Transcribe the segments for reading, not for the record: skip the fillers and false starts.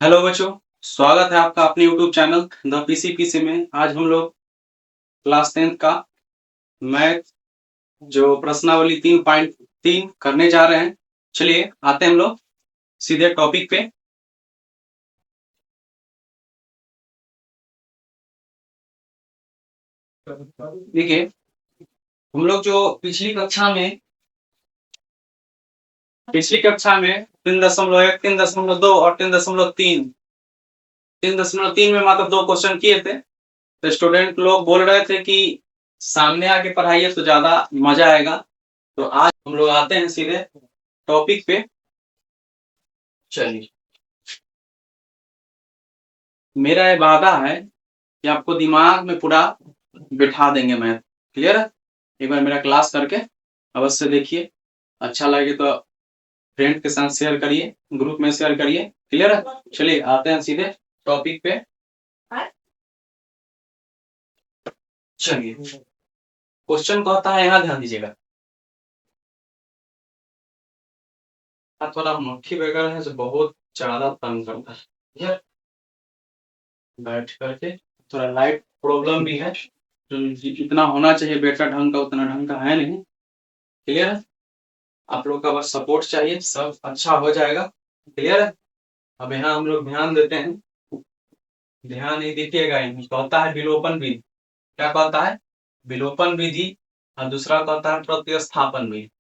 Hello बच्चों, स्वागत है आपका अपने YouTube चैनल द पीसी में। आज हम लोग क्लास 10th का मैथ जो प्रश्नावली 3.3 करने जा रहे हैं। चलिए आते हैं हम लोग सीधे टॉपिक पे। देखिए, हम लोग जो पिछली कक्षा में 3.1, 3.2 और 3.3 में मात्र 2 क्वेश्चन किए थे। तो स्टूडेंट लोग बोल रहे थे कि सामने आके पढ़ाइए तो ज्यादा मजा आएगा। तो आज हम लोग आते हैं सीधे टॉपिक पे। चलिए, मेरा ये वादा है कि आपको दिमाग में पूरा बिठा देंगे मैथ। क्लियर है? एक बार मेरा क्लास करके अवश्य देखिए। अच्छा लगे तो फ्रेंड के साथ शेयर करिए, ग्रुप में शेयर करिए। क्लियर है? चलिए आते हैं सीधे टॉपिक पे। चलिए, क्वेश्चन कहता है, यहाँ ध्यान दीजिएगा। थोड़ा मक्खी वगैरह है जो बहुत ज्यादा तंग करता है। ठीक है? बैठ करके थोड़ा लाइट प्रॉब्लम भी है, तो जितना होना चाहिए बेटा ढंग का उतना ढंग का है नहीं। क्लियर है? आप लोग का बस सपोर्ट चाहिए, सब अच्छा हो जाएगा। क्लियर है? अब यहाँ हम लोग ध्यान देते हैं। ध्यान नहीं दीजिएगा, कहता है विलोपन विधि। क्या कहता है? विलोपन विधि। और दूसरा कहता है प्रतिस्थापन विधि।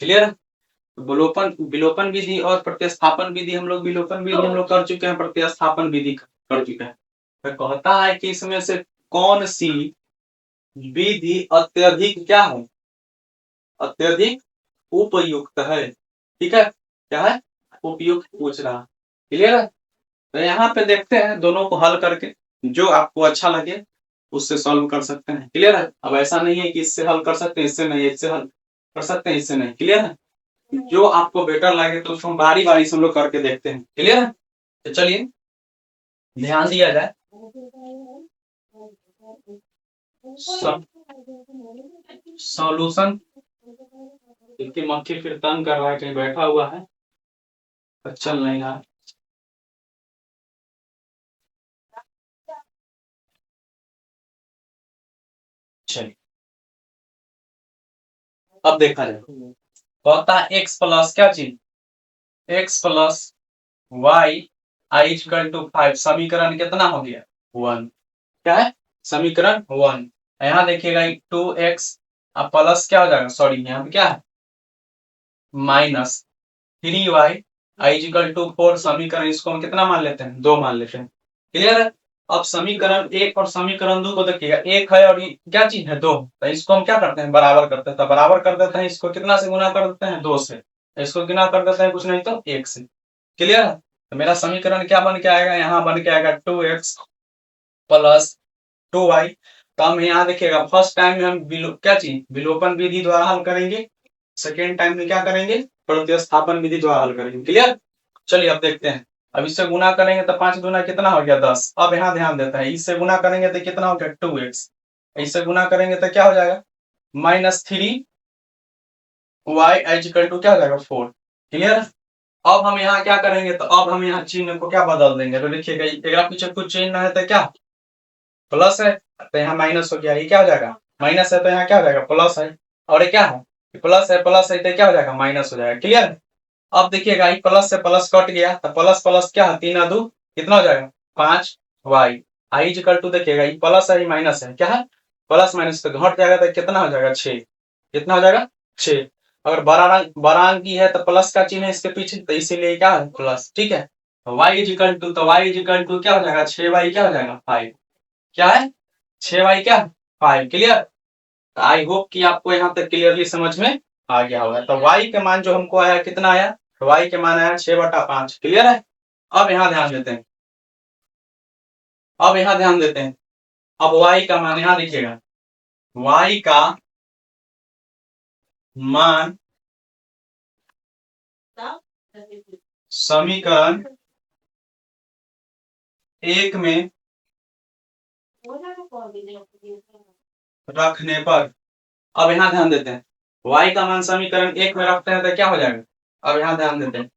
क्लियर है? विलोपन विलोपन विधि और प्रतिस्थापन विधि हम लोग कर चुके हैं, प्रतिस्थापन विधि कर चुके हैं। तो कहता है कि इसमें से कौन सी विधि अत्यधिक क्या है, अत्यधिक उपयुक्त है। ठीक है? क्या है? उपयुक्त पूछ रहा। क्लियर है? तो यहाँ पे देखते हैं दोनों को हल करके, जो आपको अच्छा लगे उससे सॉल्व कर सकते हैं। क्लियर है? अब ऐसा नहीं है कि इससे हल कर सकते हैं, इससे नहीं, इससे हल कर सकते हैं, इससे नहीं। क्लियर है? जो आपको बेटर लगे तो उसको बारी बारी से हम लोग करके देखते हैं। क्लियर है? तो चलिए ध्यान दिया जाए। सॉल्यूशन। इसकी मक्खी फिर तंग कर रहा है, कहीं बैठा हुआ है, चल नहीं रहा। चलिए अब देखा जाए। कहता है एक्स प्लस क्या चीज, x plus y I equal to 5। समीकरण कितना हो गया? 1। क्या है? समीकरण 1। यहाँ देखिएगा 2x अब प्लस क्या हो जाएगा, सॉरी यहाँ पे क्या है, -3y आई इक्वल टू 4। समीकरण इसको हम कितना मान लेते हैं, 2 मान लेते हैं। क्लियर है? अब समीकरण 1 और समीकरण 2 को देखिएगा, 1 है और क्या चीज है, 2। तो इसको हम क्या करते हैं, बराबर करते हैं। तो बराबर कर देते हैं, इसको कितना से गुना कर देते हैं, 2 से। इसको गुना कर देते हैं, कुछ नहीं तो 1 से। क्लियर है? तो मेरा समीकरण क्या बन के आएगा, यहाँ बन के आएगा 2x प्लस 2y। तो हम यहाँ देखिएगा, फर्स्ट टाइम में हम क्या चीज विलोपन विधि द्वारा हल करेंगे, सेकेंड टाइम में क्या करेंगे, प्रतिस्थापन विधि द्वारा हल करेंगे। क्लियर? चलिए अब देखते हैं। अब इससे गुना करेंगे तो 5 दूना कितना हो गया, 10। अब यहाँ ध्यान देता है, इससे गुना करेंगे तो कितना हो गया, 2x। इससे गुना करेंगे तो क्या हो जाएगा, -3y इक्वल टू क्या हो जाएगा, 4। क्लियर? अब हम यहाँ क्या करेंगे, तो अब हम यहाँ चिन्ह को क्या बदल देंगे। तो देखिएगा, अगर पीछे कुछ चिन्ह है तो क्या प्लस है, तो यहाँ माइनस हो गया, ये क्या हो जाएगा, माइनस है तो यहाँ क्या हो जाएगा, प्लस है। और ये क्या है, प्लस है, प्लस है तो क्या हो जाएगा, माइनस हो जाएगा। क्लियर? अब देखिएगा, प्लस से प्लस कट गया तो प्लस प्लस क्या है, 3 2 कितना हो जाएगा, 5y आई इक्वल टू, देखिएगा ये प्लस है, ये माइनस है, क्या है, प्लस माइनस तो घट जाएगा तो कितना हो जाएगा, 6। कितना हो जाएगा, 6। अगर बड़ा अंक की है तो प्लस का चिन्ह है इसके पीछे, तो इसीलिए क्या है, प्लस। ठीक है? y इक्वल टू, तो y इक्वल टू क्या हो जाएगा, 6y क्या हो जाएगा, 5। क्या है, 6y क्या, 5। क्लियर? आई होप कि आपको यहाँ तक क्लियरली समझ में आ गया होगा। तो y के मान जो हमको आया, कितना आया, y के मान आया 6/5। क्लियर है? अब यहाँ ध्यान देते हैं, अब यहाँ ध्यान देते हैं। अब y का मान यहाँ देखिएगा, y का मान समीकरण 1 में रखने पर, अब यहाँ ध्यान देते हैं, y का मान समीकरण 1 में रखते हैं तो क्या हो जाएगा। अब यहाँ ध्यान देते हैं,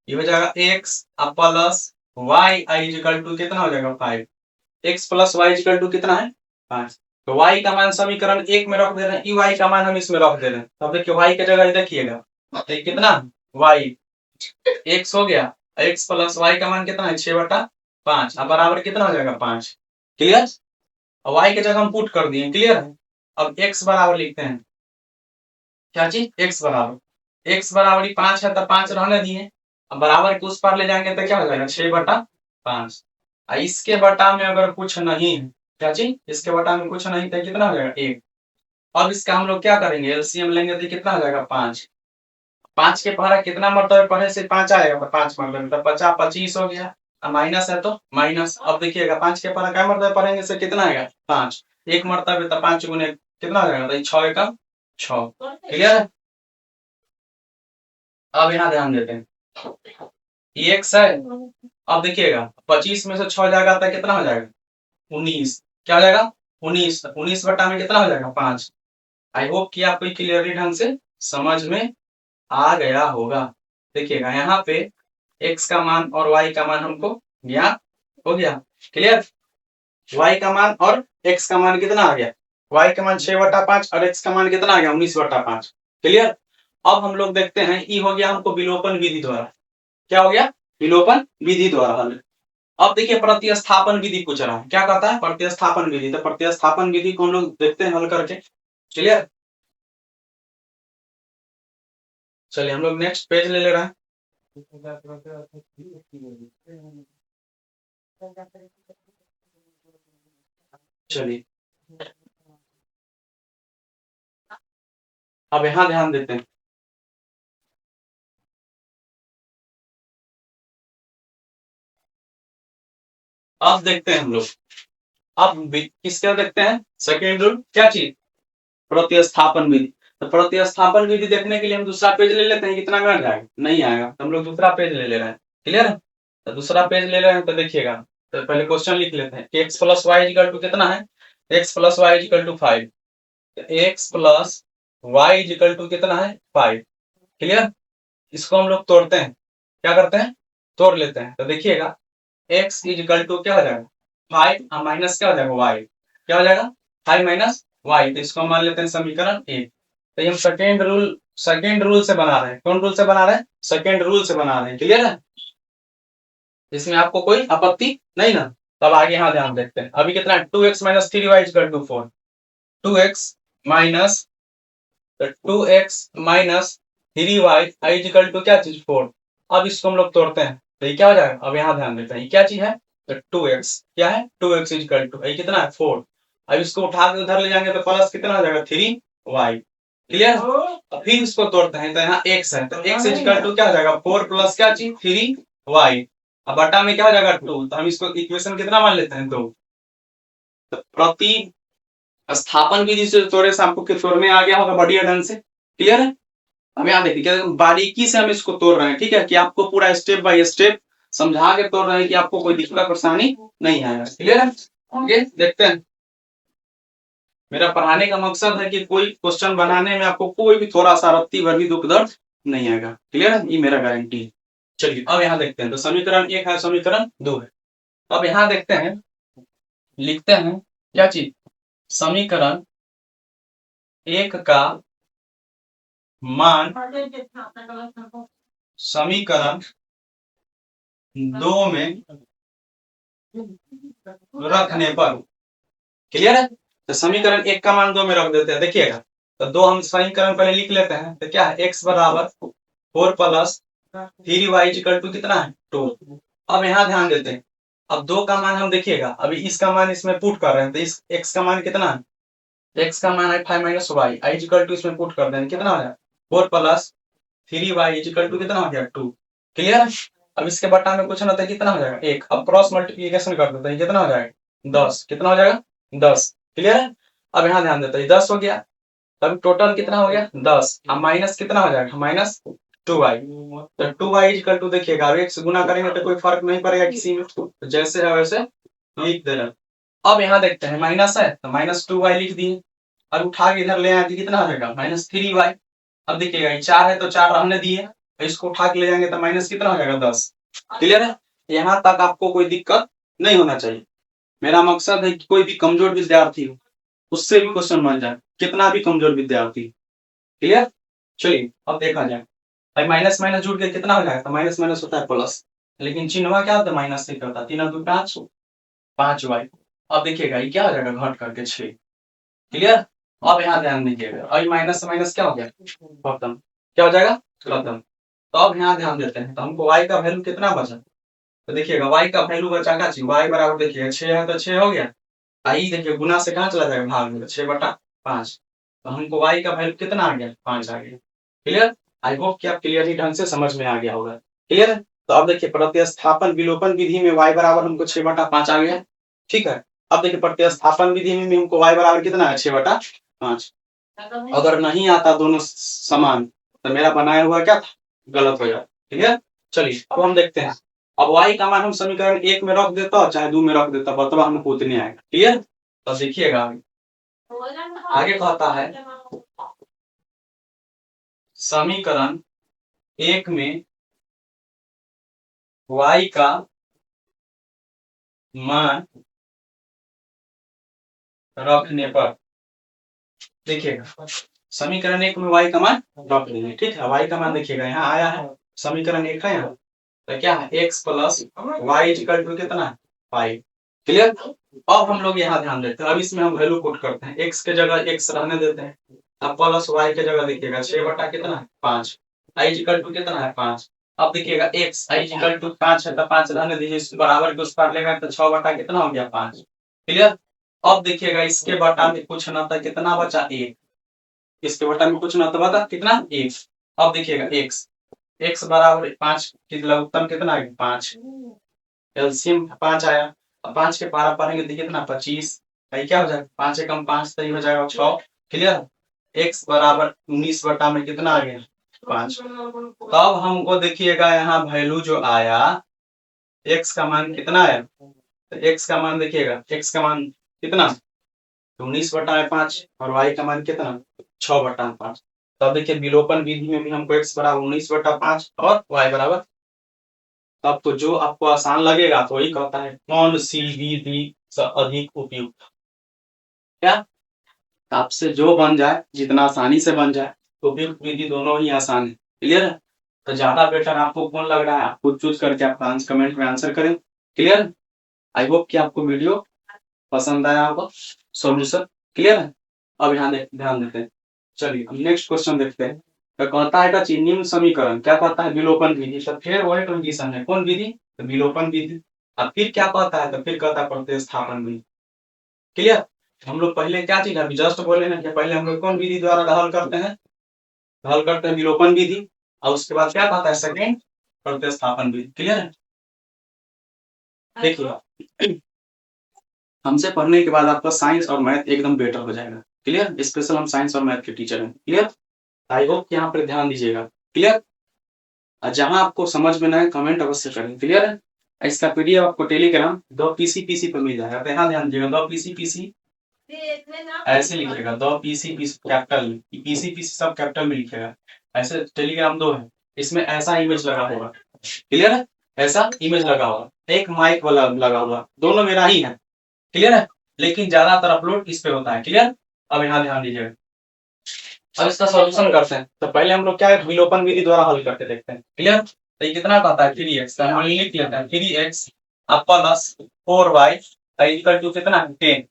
ये हो जाएगा x plus y I equal to कितना हो जाएगा 5, x plus y equal to कितना है 5। तो y का मान समीकरण 1 में रख दे रहे हैं, ई y का मान हम इसमें रख दे रहे हैं। अब देखिए y की जगह देखिएगा, तो कितना y x हो गया, x प्लस y का मान कितना है 6/5, अब बराबर कितना हो जाएगा 5। क्लियर। अब y की जगह हम पुट कर दिए, क्लियर है। अब x बराबर लिखते हैं, क्या चीज x बराबर 5 है तो 5 रहने दिए, अब बराबर के उस पार ले जाएंगे तो क्या हो जाएगा 6/5। इसके बटा में अगर कुछ नहीं है, क्या चीज इसके बटा में कुछ नहीं तो कितना हो जाएगा 1। अब इसका हम लोग क्या करेंगे, एलसीएम लेंगे तो कितना हो जाएगा 5। 5 के पहला कितना मरतबे पढ़े से 5 आएगा, तो 5 मरतबे तो 50 25 हो गया। अब माइनस है तो माइनस, अब देखिएगा 5 के पहला क्या मरतबे पढ़ेंगे से कितना आएगा 5, एक मरतबे तो 5 गुने कितना हो जाएगा, तो 6 एकम 6। क्लियर है। अब यहाँ ध्यान देते हैं, ये x है। अब देखिएगा 25 में से 6 जाएगा तो कितना हो जाएगा 19, क्या हो जाएगा 19, 19 बटा में कितना हो जाएगा 5। आई होप कि आपको क्लियरली ढंग से समझ में आ गया होगा। देखिएगा यहाँ पे x का मान और y का मान हमको ज्ञात हो गया। क्लियर। y का मान और x का मान कितना आ गया, y का मान 6/5 और x का मान कितना आ गया 19/5। क्लियर। अब हम लोग देखते हैं, ई हो गया हमको विलोपन विधि द्वारा, क्या हो गया विलोपन विधि द्वारा हल। अब देखिए प्रतिस्थापन विधि पूछ रहा है, क्या कहता है प्रतिस्थापन विधि, तो प्रतिस्थापन विधि को हम लोग देखते हैं हल करके। क्लियर। चलिए हम लोग नेक्स्ट पेज ले रहे हैं। चलिए अब यहाँ ध्यान देते हैं, अब देखते हैं हम लोग, अब किसका देखते हैं सेकेंड रूल, क्या चीज प्रतिस्थापन विधि। तो प्रतिस्थापन विधि देखने के लिए हम दूसरा पेज ले लेते हैं, कितना मिनट जाएगा नहीं आएगा, तो हम लोग दूसरा पेज ले रहे हैं। क्लियर है। तो दूसरा पेज ले रहे हैं, तो देखिएगा, तो पहले क्वेश्चन लिख लेते हैं, x plus y equal to कितना है, x plus y equal to 5, x plus y equal to कितना है 5। क्लियर। इसको हम लोग तोड़ते हैं, क्या करते हैं तोड़ लेते हैं, तो देखिएगा x इजिकल टू क्या हो जाएगा 5 माइनस क्या हो जाएगा y, क्या हो जाएगा 5 माइनस y, तो इसको मान लेते हैं समीकरण 1। तो हम सेकेंड रूल से बना रहे हैं, कौन रूल से बना रहे हैं सेकेंड रूल से बना रहे हैं। क्लियर है। इसमें आपको कोई आपत्ति नहीं ना। तब आगे यहाँ ध्यान देखते हैं, अभी कितना है 2x minus 3y equal to 4, 2x minus 3y equal to क्या चीज 4। अब इसको हम लोग तोड़ते हैं, तो ये क्या हो जाएगा, अब यहाँ ध्यान देते हैं, ये क्या चीज है तो 2x, क्या है 2x इजिकल टू ये कितना है 4। अब इसको उठा के उधर ले जाएंगे तो प्लस कितना हो जाएगा 3y। क्लियर। अब फिर इसको तोड़ते हैं, तो यहाँ x है, तो x इजिकल टू क्या हो जाएगा 4 प्लस क्या चीज 3y। अब बटा में क्या हो जाएगा 2, तो हम इसको इक्वेशन कितना मान लेते हैं 2। तो प्रति स्थापन विधि से तोड़े से आपको तोड़ने आ गया होगा बढ़िया ढंग से। क्लियर है। अब यहाँ देखिए बारीकी से हम इसको तोड़ रहे हैं, ठीक है, कि आपको पूरा स्टेप बाय स्टेप समझा के तोड़ रहे हैं कि आपको कोई दिक्कत परेशानी नहीं आएगा। क्लियर है। आगे देखते हैं, मेरा पढ़ाने का मकसद है कि कोई क्वेश्चन बनाने में आपको कोई भी थोड़ा सा रत्ती भर भी दुख दर्द नहीं आएगा। क्लियर है, ये मेरा गारंटी है। चलिए अब यहाँ देखते हैं, तो समीकरण 1 है, समीकरण 2 है। अब यहाँ देखते हैं, लिखते हैं क्या चीज समीकरण 1 का मान समीकरण 2 में रखने पर। क्लियर है। तो समीकरण 1 का मान 2 में रख देते हैं। देखिएगा, तो 2 हम समीकरण पहले लिख लेते हैं, तो क्या है x बराबर 4 प्लस 3y इक्वल टू कितना है 2। अब यहाँ ध्यान देते हैं, अब 2 का मान हम देखिएगा, अभी इसका मान इसमें पुट कर रहे हैं, तो इस x का मान कितना है, x का मान है 5 minus y, I equal to इसमें पुट कर देंगे, कितना हो जाएगा 4 प्लस 3y इक्वल टू कितना हो गया 2। क्लियर। अब इसके बटा में कुछ ना तो कितना हो जाएगा 1, अब क्रॉस मल्टीप्लिकेशन कर देते हैं, कितना हो जाएगा 10, कितना हो जाएगा 10। क्लियर है। अब यहाँ ध्यान देते हैं 10 हो गया, तब टोटल कितना हो गया 10, अब माइनस कितना हो जाएगा माइनस 2y, तो 2y इक्वल टू देखिएगा, अब 1 से गुना करेंगे तो कोई फर्क नहीं पड़ेगा किसी में, तो जैसे है वैसे लिख देना। अब यहाँ देखते हैं माइनस है तो माइनस 2y लिख दिए, अब उठा के इधर ले आए तो कितना हो जाएगा माइनस 3y। अब देखिएगा 4 है तो 4 रहने दिए, इसको उठा के ले जाएंगे तो माइनस कितना हो जाएगा 10। क्लियर है। यहाँ तक आपको कोई दिक्कत नहीं होना चाहिए। मेरा मकसद है कि कोई भी कमजोर विद्यार्थी हो उससे भी क्वेश्चन बन जाए, कितना भी कमजोर विद्यार्थी। क्लियर? चलिए अब देखा जाए। भाई माइनस माइनस जुड़ के कितना हो जाएगा? तो माइनस माइनस होता है प्लस, लेकिन चिन्ह क्या होता है? माइनस से करता है। 3 और 2 5, 5y। अब देखिएगा ये क्या हो जाएगा? घट करके 6। क्लियर? अब यहाँ ध्यान दीजिएगा, और माइनस से माइनस क्या हो गया? खत्म। क्या हो जाएगा? खत्म। तो अब यहाँ ध्यान देते हैं, तो हमको y का वैल्यू कितना बचा? तो देखिएगा y का वैल्यू बचा क्या चीज? y बराबर देखिएगा 6 है तो 6 हो गया। आई देखिए गुना से कहाँ चला जाएगा? भाग में, 6/5। तो हमको y का वैल्यू कितना आ गया? 5 आ गया। क्लियर? आई होप कि आप क्लियरली ढंग से समझ में आ गया होगा। क्लियर है? तो अब देखिए प्रतिस्थापन विलोपन विधि में y बराबर हमको 6/5 आ गया। ठीक है। अब देखिए प्रतिस्थापन विधि में हमको y बराबर कितना है? 6/5। अगर नहीं आता दोनों समान तो मेरा बनाया हुआ क्या था? गलत हो जाता। ठीक है। चलिए अब हम देखते हैं। अब y का मान हम समीकरण 1 में रख देता चाहे 2 में रख देता, बतवा हमको उतने आएगा। क्लियर? तो देखिएगा आगे कहता है समीकरण 1 में y का मान रखने पर, देखिएगा समीकरण 1 में y का मान रख देंगे। ठीक है। y का मान देखिएगा यहाँ आया है, समीकरण 1 है यहाँ, तो क्या है? x plus y equal to कितना है? 5। क्लियर? अब हम लोग यहाँ ध्यान देते हैं, अब इसमें हम वैल्यू पुट करते हैं, x के जगह x रहने देते हैं, अब प्लस y के जगह देखिएगा 6/5। आई इक्वल टू कितना है? 5। अब देखिएगा x आई इक्वल टू 5 है तो 5 रहने दीजिए, इस बराबर के उस पार लेगा तो 6 कितना हो गया? 5। क्लियर? अब देखिएगा इसके बटा में कुछ ना था, कितना बचा? 1। इसके बटा में कुछ ना था, बता कितना? 1। अब देखिएगा x बराबर 5 की लघुत्तम कितना है? 5। एलसीएम 5 आया। अब 5 के पारा पढ़ेंगे तो कितना? 25। भाई क्या हो जाएगा? 5 एकम 5 तो ये हो जाएगा 6। क्लियर? x बराबर 19 बटा में कितना आ गया? 5। तब हमको देखिएगा यहाँ वैल्यू जो आया, x का मान कितना आया? तो x का मान देखिएगा, x का मान कितना? 19/5 और y का मान कितना? 6/5। तब देखिए विलोपन विधि में भी हमको x बराबर 19/5 और y बराबर, तब तो जो आपको आसान लगेगा तो वही कहता है कौन सी विधि अधिक उपयुक्त। क्या? आपसे जो बन जाए, जितना आसानी से बन जाए, तो उपयुक्त विधि दोनों ही आसान है। क्लियर है? तो ज्यादा बेटर आपको कौन लग रहा है? आप खुद चूज करके आप कमेंट में आंसर करें। क्लियर? आई होप कि आपको वीडियो पसंद आया होगा। सॉल्यूशन क्लियर है? अब यहाँ ध्यान देते हैं। चलिए हम नेक्स्ट क्वेश्चन देखते हैं। तो कहता है कि निम्न समीकरण, क्या कहता है? विलोपन विधि। तो फिर वही कंडीशन है, कौन विधि? तो विलोपन विधि। अब फिर क्या कहता है? तो फिर कहता है प्रतिस्थापन विधि। क्लियर? हम लोग पहले क्या चीज अभी जस्ट बोले ना कि पहले हम लोग कौन विधि द्वारा हल करते हैं? हल करते हैं विलोपन विधि, और उसके बाद क्या कहता है? सेकेंड प्रतिस्थापन विधि। क्लियर है? देखिए हमसे पढ़ने के बाद आपका साइंस और मैथ एकदम बेटर हो जाएगा। क्लियर? स्पेशल हम साइंस और मैथ के टीचर हैं। क्लियर? आई होप कि यहाँ पर ध्यान दीजिएगा। क्लियर? जहां आपको समझ में ना आए कमेंट अवश्य करें। क्लियर है? इसका पीडीएफ आपको टेलीग्राम दो पीसी पर मिल जाएगा। तो यहाँ ध्यान दीजिएगा, दो पीसी ऐसे लिखिएगा, दो पीसी कैपिटल, पीसी सब कैपिटल में लिखिएगा। ऐसे टेलीग्राम दो है, इसमें ऐसा इमेज लगा होगा। क्लियर है? ऐसा इमेज लगा होगा, एक माइक वाला लगा हुआ, दोनों मेरा ही है। क्लियर है? लेकिन ज्यादातर अपलोड इस पे होता है। क्लियर? अब यहाँ ध्यान दीजिएगा, अब इसका सॉल्यूशन करते हैं। तो पहले हम लोग क्या है? विलोपन विधि द्वारा हल करके देखते हैं। क्लियर? तो ये कितना कहता है? 3x। तो हम लिख लेते हैं 3x plus 4y equal to कितना? 10।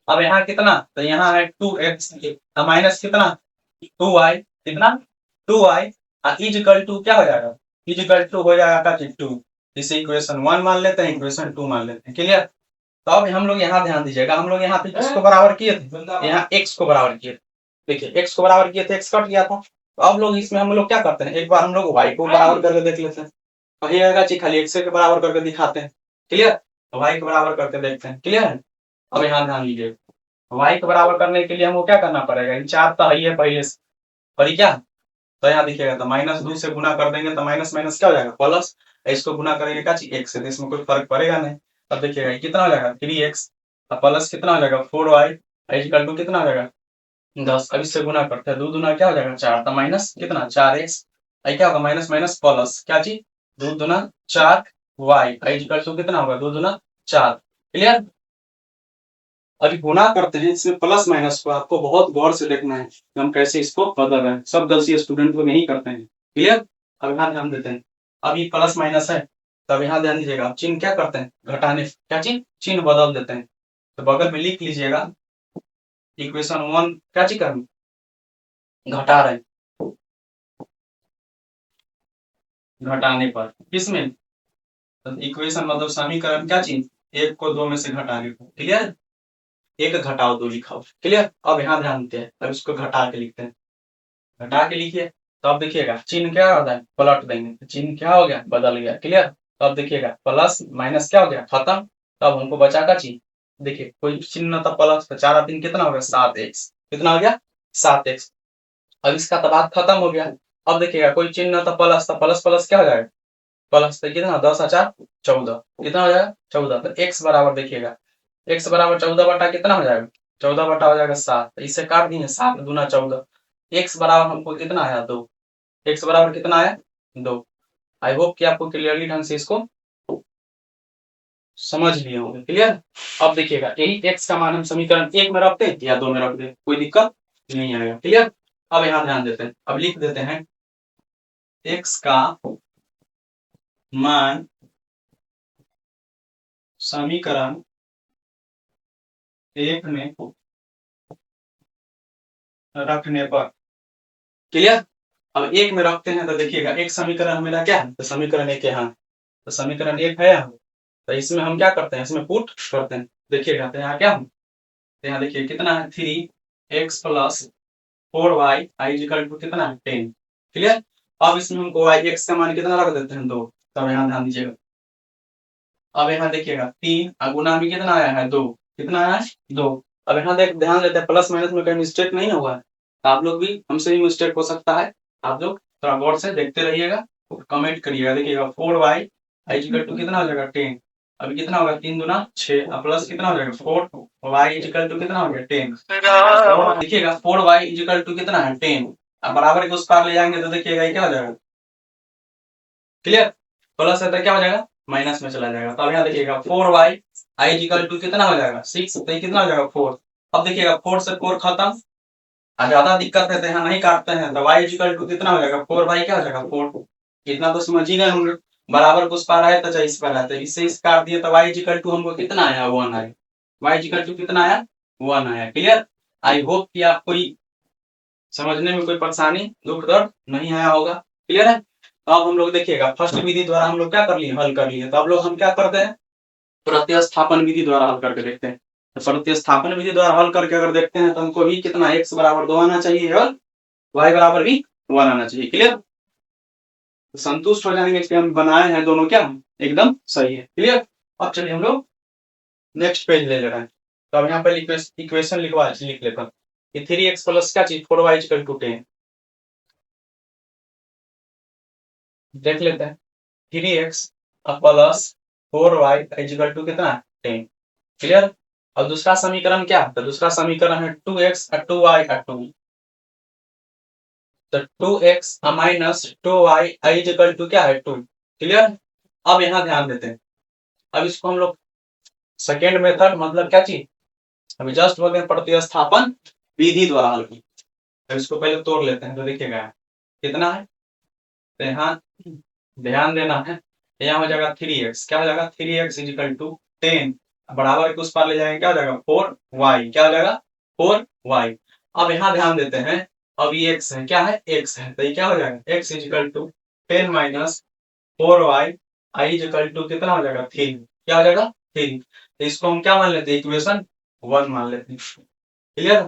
अब यहाँ कितना? तो यहाँ है 2x माइनस कितना? 2y। कितना? 2y इज इक्वल टू क्या हो जाएगा? इज इक्वल टू हो जाएगा 2। इसे इक्वेशन 1 मान लेते हैं, इक्वेशन 2 मान लेते हैं। क्लियर? तो अब हम लोग यहाँ ध्यान दीजिएगा, हम लोग यहाँ पे किसको बराबर किए थे? यहाँ x को बराबर किए थे। देखिए x को बराबर किए थे, x कट गया था। तो अब लोग इसमें हम लोग क्या करते हैं? एक बार हम लोग y को बराबर करके देख लेते हैं, कहिएगा जी खाली x के बराबर करके दिखाते हैं। क्लियर? तो y के बराबर करके देखते हैं। क्लियर है? अब यहाँ ध्यान दीजिए, y को बराबर करने के लिए हमको क्या करना पड़ेगा? इन 4 तो है ही है पहले से, पर क्या? तो यहाँ दिखेगा, तो -2 से गुना कर देंगे तो माइनस माइनस क्या हो जाएगा? प्लस। इसको गुना करेंगे क्या चीज? x से, तो इसमें कोई फर्क पड़ेगा नहीं। अब देखिएगा कितना हो जाएगा? 3x प्लस कितना हो जाएगा? 4y इक्वल टू कितना हो जाएगा? 10। अब इससे गुना करते हैं, 2 दूना क्या हो जाएगा? 4। तो माइनस कितना? 4x। क्या होगा? माइनस माइनस प्लस, क्या चीज? 2 दूना 4 वाई आई इक्वल टू कितना होगा 2 दूना 4। क्लियर। अभी गुणा करते हैं इसमें प्लस माइनस को आपको बहुत गौर से देखना है कि हम कैसे इसको बदल रहे हैं। सब गलती स्टूडेंट लोग यही करते हैं। क्लियर। अब यहाँ ध्यान देते हैं, अभी प्लस माइनस है तब यहाँ ध्यान दीजिएगा, चिन्ह क्या करते हैं घटाने, क्या चिन्ह चिन्ह बदल देते हैं। तो बगल में लिख लीजिएगा इक्वेशन 1 क्या चीज करना घटा रहे हैं, घटाने पर किसमें तो इक्वेशन मतलब समीकरण क्या चीज 1 को 2 में से घटाने पर। क्लियर। 1 घटाओ 2 लिखा हो। क्लियर। अब यहाँ ध्यान देते हैं, अब इसको घटा के लिखते हैं, घटा के लिखिए। तो अब देखिएगा चिन्ह क्या होता है पलट देंगे तो चिन्ह क्या हो गया बदल गया। क्लियर। तो अब देखिएगा प्लस माइनस क्या हो गया खत्म। तब हमको बचा का चिन्ह, देखिए कोई चिन्ह था प्लस तो 4 3 कितना हो गया 7x, कितना हो गया 7x। अब इसका तो बात खत्म हो गया। अब देखिएगा कोई चिन्ह था प्लस, तो प्लस प्लस क्या हो जाएगा प्लस, तो कितना 10 4 14 कितना हो जाएगा 14। तो x बराबर देखिएगा x बराबर 14 बटा कितना हो जाएगा 14 बटा हो जाएगा 7। तो इससे काट दिए 7 दूना 14, x बराबर हमको कितना आया 2, x बराबर कितना आया 2। आई होप कि आपको क्लियरली ढंग से इसको समझ लिए होंगे। क्लियर। अब देखिएगा यही x का मान हम समीकरण 1 में रखते हैं या 2 में रख दे कोई दिक्कत नहीं आएगा। क्लियर। अब यहाँ ध्यान देते हैं, अब लिख देते हैं x का मान समीकरण 1 में रखने पर। क्लियर। अब 1 में रखते हैं तो देखिएगा एक समीकरण मेरा क्या है तो समीकरण 1 यहाँ, तो समीकरण 1 है यहाँ, तो इसमें हम क्या करते हैं इसमें पुट करते हैं। देखिएगा तो यहाँ क्या तो यहाँ देखिए कितना है 3x plus 4y I equal to कितना है 10। क्लियर। अब इसमें हमको x का मान कितना रख देते हैं 2। तब यहाँ ध्यान दीजिएगा, अब यहाँ देखिएगा 3 गुना में कितना आया है 2, कितना आया है 2। अब यहाँ देख ध्यान देते हैं प्लस माइनस में कहीं मिस्टेक नहीं हुआ है, तो आप लोग भी हमसे भी मिस्टेक हो सकता है, आप लोग थोड़ा गौर से देखते रहिएगा कमेंट करिएगा। देखिएगा 4y आई इक्वल टू कितना हो जाएगा 10। अभी कितना होगा 3 दूना 6 प्लस कितना हो जाएगा 4y इक्वल टू कितना हो गया 10। देखिएगा 4y इक्वल टू कितना है 10। अब बराबर के उस पार ले जाएंगे तो देखिएगा ये क्या हो जाएगा। क्लियर। प्लस है तो क्या हो जाएगा माइनस में चला जाएगा। तो अब यहाँ देखिएगा 4y आई इक्वल टू कितना हो जाएगा 6, तो ये कितना हो जाएगा 4। अब देखिएगा 4 से 4 खत्म, ज्यादा दिक्कत है तो यहाँ नहीं काटते हैं तो y इक्वल टू कितना हो जाएगा 4y क्या हो जाएगा 4। इतना तो समझ ही गए हम लोग, बराबर को उस पार आए तो चाहे इस पार आए, तो इससे इस काट दिए तो y इक्वल टू हमको कितना आया 1 आया, y इक्वल टू कितना आया 1 आया। क्लियर। आई होप कि आपको समझने में कोई परेशानी दुख दर्द नहीं आया होगा। क्लियर है। तो अब हम लोग देखिएगा फर्स्ट विधि द्वारा हम लोग क्या कर लिए हल कर लिए, तो अब लोग हम क्या करते हैं प्रतिस्थापन विधि द्वारा हल करके देखते हैं। तो प्रतिस्थापन विधि द्वारा हल करके अगर देखते हैं तो हमको भी कितना x बराबर 2 आना चाहिए और y बराबर भी 1 आना चाहिए। क्लियर। तो संतुष्ट हो जाएंगे कि हम बनाए हैं दोनों क्या एकदम सही है। क्लियर। अब चलिए हम लोग नेक्स्ट पेज ले रहे हैं, तो अब यहाँ पर इक्वेशन लिख लेता हूँ कि 3x प्लस क्या चीज 4y इक्वल टू 10। देख लेते हैं 3x plus 4y equal to कितना 10। क्लियर। और दूसरा समीकरण क्या है तो दूसरा समीकरण है 2x और 2y और 2, तो 2x minus 2y equal to क्या है 2। क्लियर। अब यहाँ ध्यान देते हैं, अब इसको हम लोग सेकेंड मेथड मतलब क्या चीज अभी जस्ट बोलते हैं प्रतिस्थापन विधि द्वारा हल की। अब इसको पहले तोड़ लेते हैं तो देखिएगा कितना है, तो यहाँ ध्यान देना है, यहाँ हो जाएगा 3x क्या हो जाएगा 3x इक्वल टू 10 बराबर के उस पार ले जाएंगे क्या हो जाएगा 4y क्या हो जाएगा 4y। अब यहाँ ध्यान देते हैं अब ये x है क्या है x है, तो ये क्या हो जाएगा x equal to 10 minus 4y I equal to कितना हो जाएगा 3 क्या हो जाएगा 3। तो इसको हम क्या मान लेते हैं इक्वेशन 1 मान लेते हैं। क्लियर।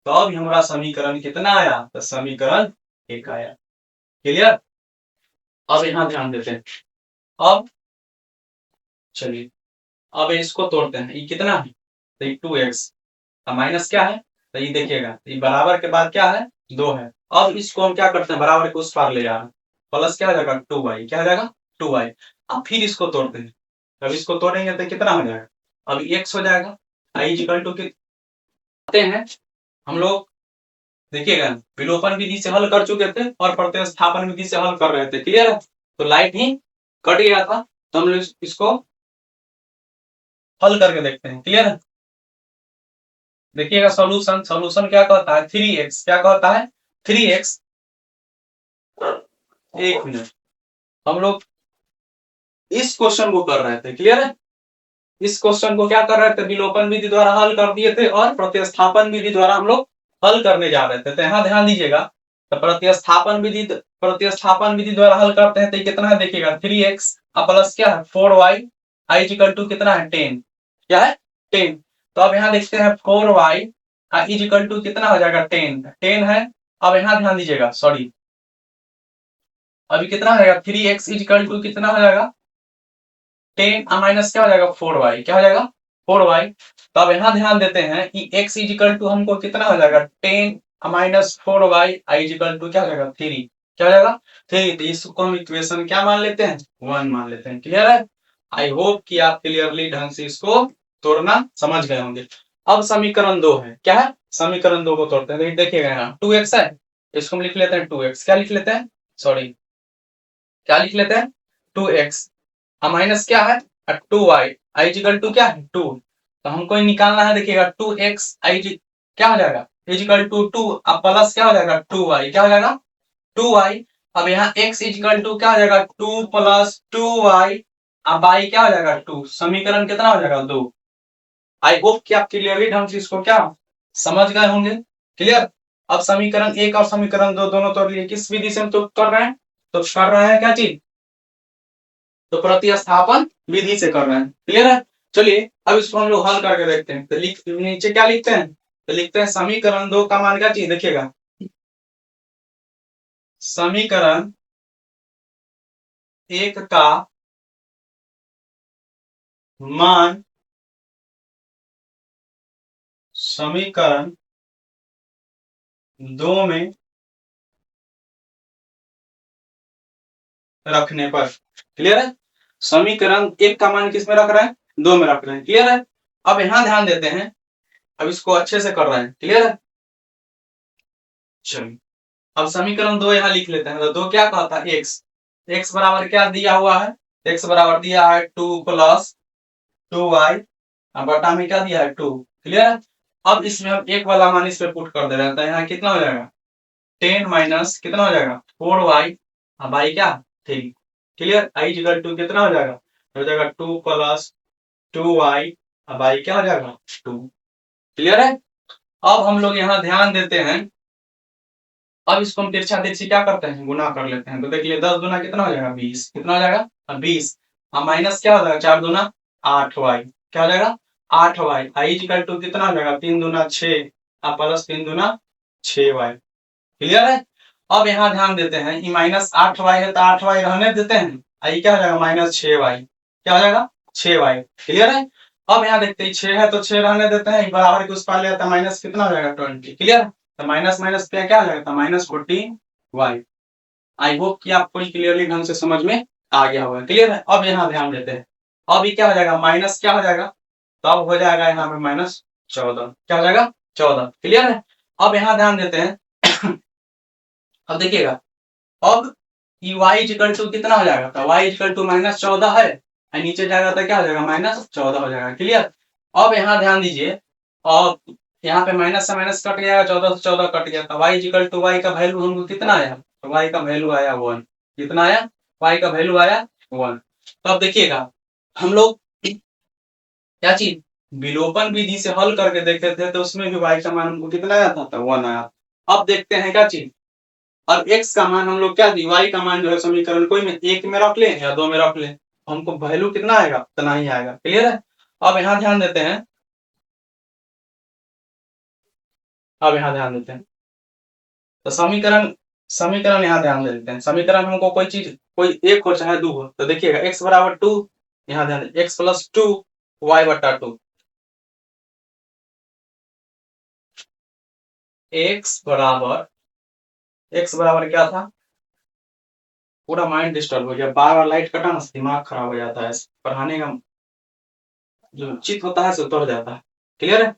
तो अब हमारा समीकरण कितना आया तो समीकरण 1 आया। क्लियर। अब यहाँ ध्यान देते हैं, अब चलिए अब इसको तोड़ते हैं, ये कितना है तो ये 2x माइनस क्या है तो ये देखिएगा ये बराबर के बाद क्या है 2 है। अब इसको हम क्या करते हैं बराबर के उस पार ले जा रहे हैं, प्लस क्या हो जाएगा 2y क्या हो जाएगा 2y। अब फिर इसको तोड़ते हैं, अब इसको तोड़ेंगे तो कितना हो जाएगा अब x हो जाएगा आई इक्वल टू कितने हैं हम लोग देखिएगा विलोपन विधि से हल कर चुके थे और प्रतिस्थापन विधि से हल कर रहे थे। क्लियर है। तो लाइट ही कट गया था तो हम लोग इसको हल करके देखते हैं। क्लियर है? देखिएगा सॉल्यूशन, सॉल्यूशन क्या कहता है 3x, क्या कहता है 3x। एक मिनट, हम लोग इस क्वेश्चन को कर रहे थे। क्लियर है? इस क्वेश्चन को क्या कर रहे थे, विलोपन विधि द्वारा हल कर दिए थे और प्रतिस्थापन विधि द्वारा हम लोग हल करने जा रहे थे। तो यहाँ ध्यान दीजिएगा, तो प्रतिस्थापन विधि द्वारा हल करते हैं तो कितना है देखिएगा 3x प्लस क्या है 4y आई इक्वल टू कितना है 10, क्या है 10। तो अब यहाँ देखते हैं 4y इज इक्वल टू कितना हो जाएगा 10, 10 है। अब यहाँ ध्यान दीजिएगा, सॉरी अभी कितना हो जाएगा 3x इज इक्वल टू कितना हो जाएगा 10 माइनस क्या हो जाएगा 4y, क्या हो जाएगा 4y। तो अब यहाँ ध्यान देते हैं कि x इज इक्वल टू हमको कितना हो जाएगा 10 minus 4y I is equal to क्या हो जाएगा 3, क्या हो जाएगा 3। तो इसको हम इक्वेशन क्या मान लेते हैं 1 मान लेते हैं। क्लियर है? आई होप कि आप क्लियरली ढंग से इसको तोड़ना समझ गए होंगे। अब समीकरण 2 है, क्या है समीकरण 2 को तोड़ते हैं। देखिएगा यहाँ 2x है, इसको हम लिख लेते हैं 2x, क्या लिख लेते हैं सॉरी क्या लिख लेते हैं 2x माइनस क्या है 2y आई इक्वल टू क्या है 2। तो हमको निकालना है, देखिएगा 2x आई क्या हो जाएगा इक्वल टू 2 अब प्लस क्या हो जाएगा 2y, क्या हो जाएगा 2y। अब यहाँ x इक्वल टू क्या हो जाएगा 2 प्लस 2y, अब y क्या हो जाएगा 2। समीकरण कितना हो जाएगा 2। आई होप कि आप क्लियरली ढंग से इसको क्या समझ गए होंगे। क्लियर? अब समीकरण 1 और समीकरण 2 दोनों तोड़ लिए, किस विधि से हम तो कर रहे हैं, तो कर रहे हैं क्या चीज, तो प्रतिस्थापन विधि से कर रहे हैं। क्लियर है? चलिए अब इसको हम लोग हल करके देखते हैं। तो नीचे क्या लिखते हैं, तो लिखते हैं समीकरण 2 का मान क्या चीज देखिएगा, समीकरण 1 का मान समीकरण 2 में रखने पर। क्लियर है? समीकरण 1 का मान किस में रख रहे हैं 2 में रख रहे हैं। क्लियर है? अब यहां ध्यान देते हैं, अब इसको अच्छे से कर रहे हैं। क्लियर है? चलिए अब समीकरण 2 यहाँ लिख लेते हैं। तो 2 क्या कहता है x बराबर क्या दिया हुआ है, x बराबर दिया है 2 प्लस 2y बटा में क्या दिया है 2। क्लियर है? अब इसमें हम एक वाला मान इस पे पुट कर दे रहे हैं, तो यहाँ कितना हो जाएगा 10 माइनस कितना हो जाएगा 4y y क्या 3। क्लियर? आई इक्वल टू कितना हो जाएगा 2 प्लस 2y y क्या हो जाएगा 2। क्लियर है? अब हम लोग यहाँ ध्यान देते हैं, अब इसको हम तिरछा तिरछी क्या करते हैं गुना कर लेते हैं। तो देख लिए 10 गुना कितना हो जाएगा 20, कितना हो जाएगा 20 माइनस क्या हो जाएगा 4 दूना 8y, क्या हो जाएगा 8y आई इक्वल टू कितना हो जाएगा 3 दूना 6 प्लस 3 दूना 6y। क्लियर है? अब यहाँ ध्यान देते हैं ये माइनस 8y है तो 8y रहने देते हैं, आई क्या हो जाएगा माइनस 6y, क्या हो जाएगा 6y। क्लियर है? अब यहाँ देखते हैं 6 है तो 6 रहने देते हैं, बराबर के उस पार ले आता है माइनस कितना हो जाएगा 20। क्लियर? तो माइनस माइनस पे क्या हो जाएगा माइनस 40y। आई होप कि आपको क्लियरली ढंग से समझ में आ गया होगा। क्लियर है? अब यहाँ ध्यान देते हैं, अब ये क्या हो जाएगा माइनस क्या हो जाएगा, तो अब हो जाएगा यहाँ पे माइनस 14, क्या हो जाएगा 14। क्लियर है? अब यहाँ ध्यान देते हैं अब देखिएगा, अब y इक्वल टू कितना हो जाएगा, तो y इक्वल टू माइनस 14 है और नीचे जाएगा तो क्या हो जाएगा माइनस 14 हो जाएगा। क्लियर? अब यहाँ ध्यान दीजिए, अब यहाँ पे माइनस से माइनस कट गया 14 से 14 कट गया, तो y इक्वल टू y का वैल्यू हमको कितना आया, तो y का वैल्यू आया 1। कितना आया, y का वैल्यू आया 1। तो अब देखिएगा हम लोग क्या चीज विलोपन विधि से हल करके देखे थे, तो उसमें भी y का मान हमको कितना आया था, तो 1 आया। अब देखते हैं क्या चीज, अब x का मान हम लोग क्या दी, y का मान जो है समीकरण कोई में एक में रख ले या 2 में रख ले, हमको वैल्यू कितना आएगा उतना ही आएगा। क्लियर है? अब यहाँ ध्यान देते हैं, अब यहाँ ध्यान देते हैं, तो समीकरण समीकरण यहाँ ध्यान दे देते हैं। समीकरण हमको कोई चीज कोई एक हो चाहे 2 हो, तो देखिएगा x बराबर 2, यहाँ ध्यान दें x प्लस 2 y बटा 2, x बराबर क्या था, पूरा माइंड डिस्टर्ब हो गया, बार बार लाइट कटा ना दिमाग खराब हो जाता है, पढ़ाने का जो चित होता है सो उतर जाता है। क्लियर है?